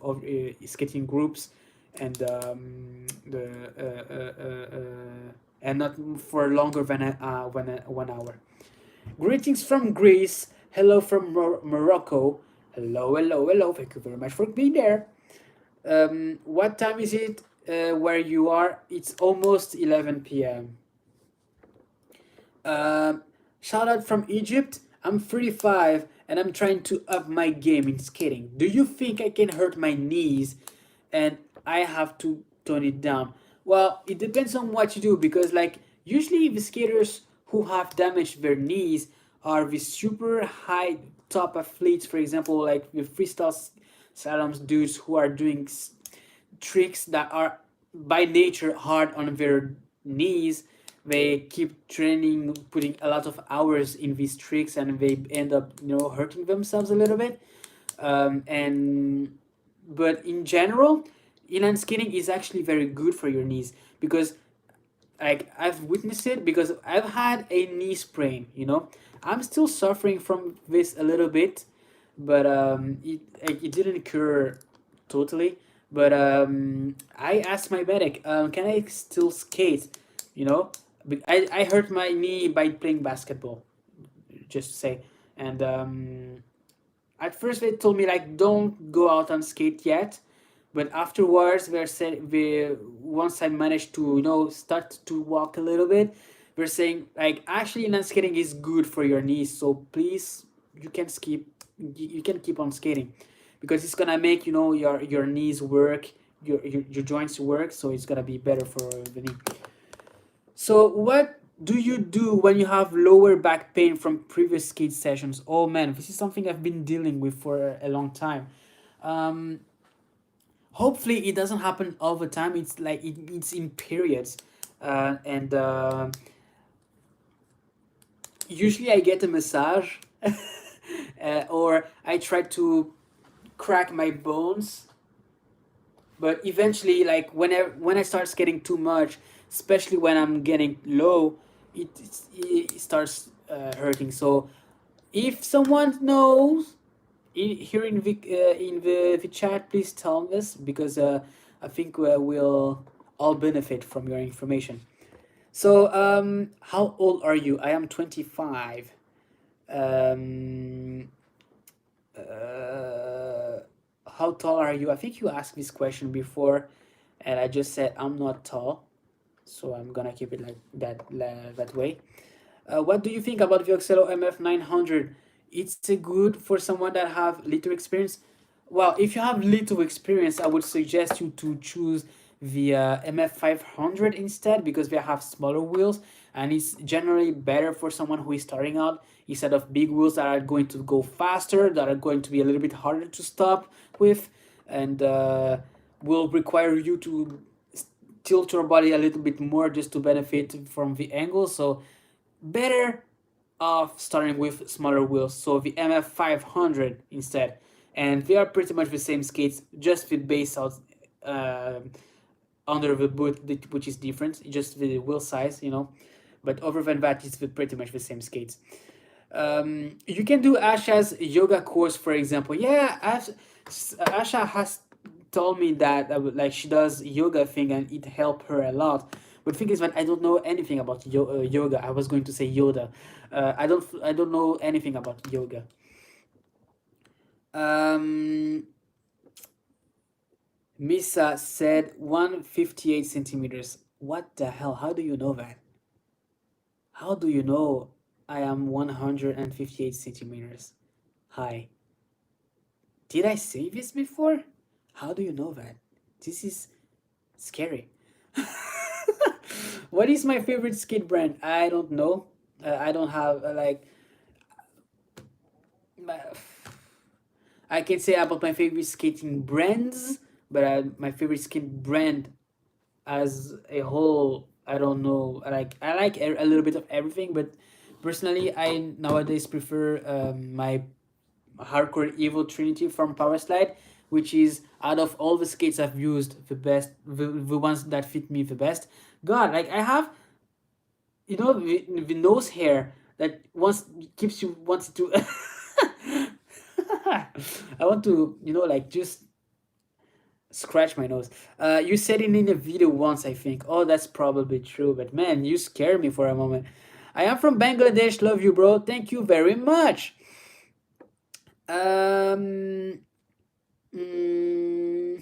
skating groups, and the and not for longer than 1 hour. Greetings from Greece. Hello from Morocco. Hello, hello, hello. Thank you very much for being there. What time is it where you are? It's almost 11 p.m. Shout out from Egypt. I'm 35 and I'm trying to up my game in skating. Do you think I can hurt my knees and I have to tone it down? Well, it depends on what you do because, like, usually the skaters who have damaged their knees are the super high top athletes, for example, like the freestyle slaloms dudes who are doing tricks that are by nature hard on their knees. They keep training, putting a lot of hours in these tricks, and they end up, hurting themselves a little bit. And but in general, inline skating is actually very good for your knees because, like, I've witnessed it because I've had a knee sprain. I'm still suffering from this a little bit, but it didn't cure totally. But I asked my medic, can I still skate? you know. I hurt my knee by playing basketball, just to say. And at first they told me like don't go out and skate yet, but afterwards they're saying we once I managed to start to walk a little bit, they're saying like actually inline skating is good for your knees, so please you can skip you can keep on skating because it's gonna make your knees work, your joints work, so it's gonna be better for the knee. So what do you do when you have lower back pain from previous skate sessions? Oh man, this is something I've been dealing with for a long time. Um, Hopefully it doesn't happen all the time. It's like it's in periods, and usually I get a massage, or I try to crack my bones. But eventually, like when I start getting too much, especially when I'm getting low, it starts hurting. So if someone knows here in the chat, please tell us because I think we'll all benefit from your information. So how old are you? I am 25. Um, uh, how tall are you? I think you asked this question before, and I just said I'm not tall, so I'm gonna keep it like that that way. What do you think about the Oxelo MF 900? It's a good for someone that have little experience. Well, if you have little experience, I would suggest you to choose the MF 500 instead because they have smaller wheels and it's generally better for someone who is starting out instead of big wheels that are going to go faster, that are going to be a little bit harder to stop with, and will require you to tilt your body a little bit more just to benefit from the angle. So better off starting with smaller wheels, so the MF 500 instead. And they are pretty much the same skates, just the base out uh, under the boot, which is different, just the wheel size. But other than that, it's pretty much the same skates. You can do Asha's yoga course, for example. Yeah, Asha has told me that like she does yoga thing and it helped her a lot. But the thing is that I don't know anything about yoga. I was going to say Yoda. I don't know anything about yoga. Um, Misa said 158 centimeters. What the hell? How do you know that? How do you know I am 158 centimeters high? Did I say this before? How do you know that? This is scary. What is my favorite skate brand? I don't know. I don't have like. my- I can say about my favorite skating brands, but my favorite skate brand as a whole, I don't know. Like I like a little bit of everything, but personally, I nowadays prefer my hardcore evil trinity from Powerslide, which is out of all the skates I've used the best, the ones that fit me the best. God, like I have the nose hair that wants keeps you wants to I want to like just scratch my nose. You said it in a video once, I think. Oh, that's probably true, but man, you scared me for a moment. I am from Bangladesh. Love you, bro. Thank you very much. um mm,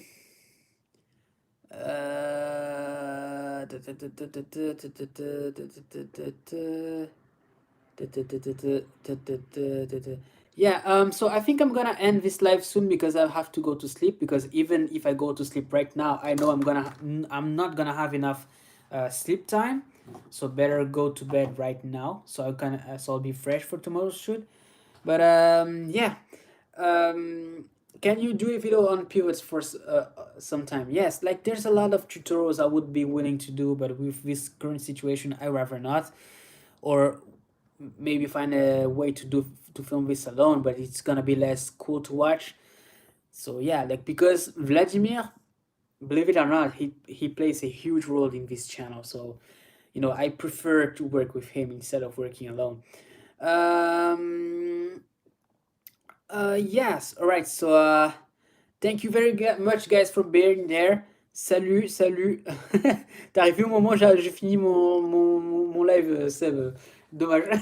yeah, so I think I'm gonna end this live soon because I have to go to sleep because even if I go to sleep right now, I know I'm not gonna have enough sleep time. So better go to bed right now so I'll be fresh for tomorrow's shoot. But yeah. Um, can you do a video on pivots for some time? Yes, like there's a lot of tutorials I would be willing to do, but with this current situation, I rather not. Or maybe find a way to film this alone, but it's gonna be less cool to watch. So yeah, like because Vladimir, believe it or not, he plays a huge role in this channel. So I prefer to work with him instead of working alone. Um, yes. All right. So thank you very much, guys, for being there. Salut, salut. T'es arrivé au moment où j'ai fini mon live, Seb. Dommage.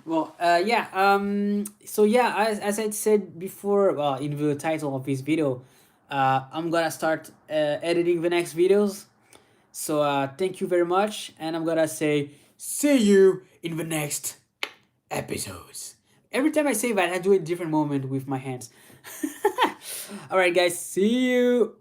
Well, yeah. So yeah, as I said before, in the title of this video, I'm gonna start editing the next videos. So thank you very much, and I'm gonna say see you in the next episodes. Every time I say that, I do a different moment with my hands. All right, guys. See you.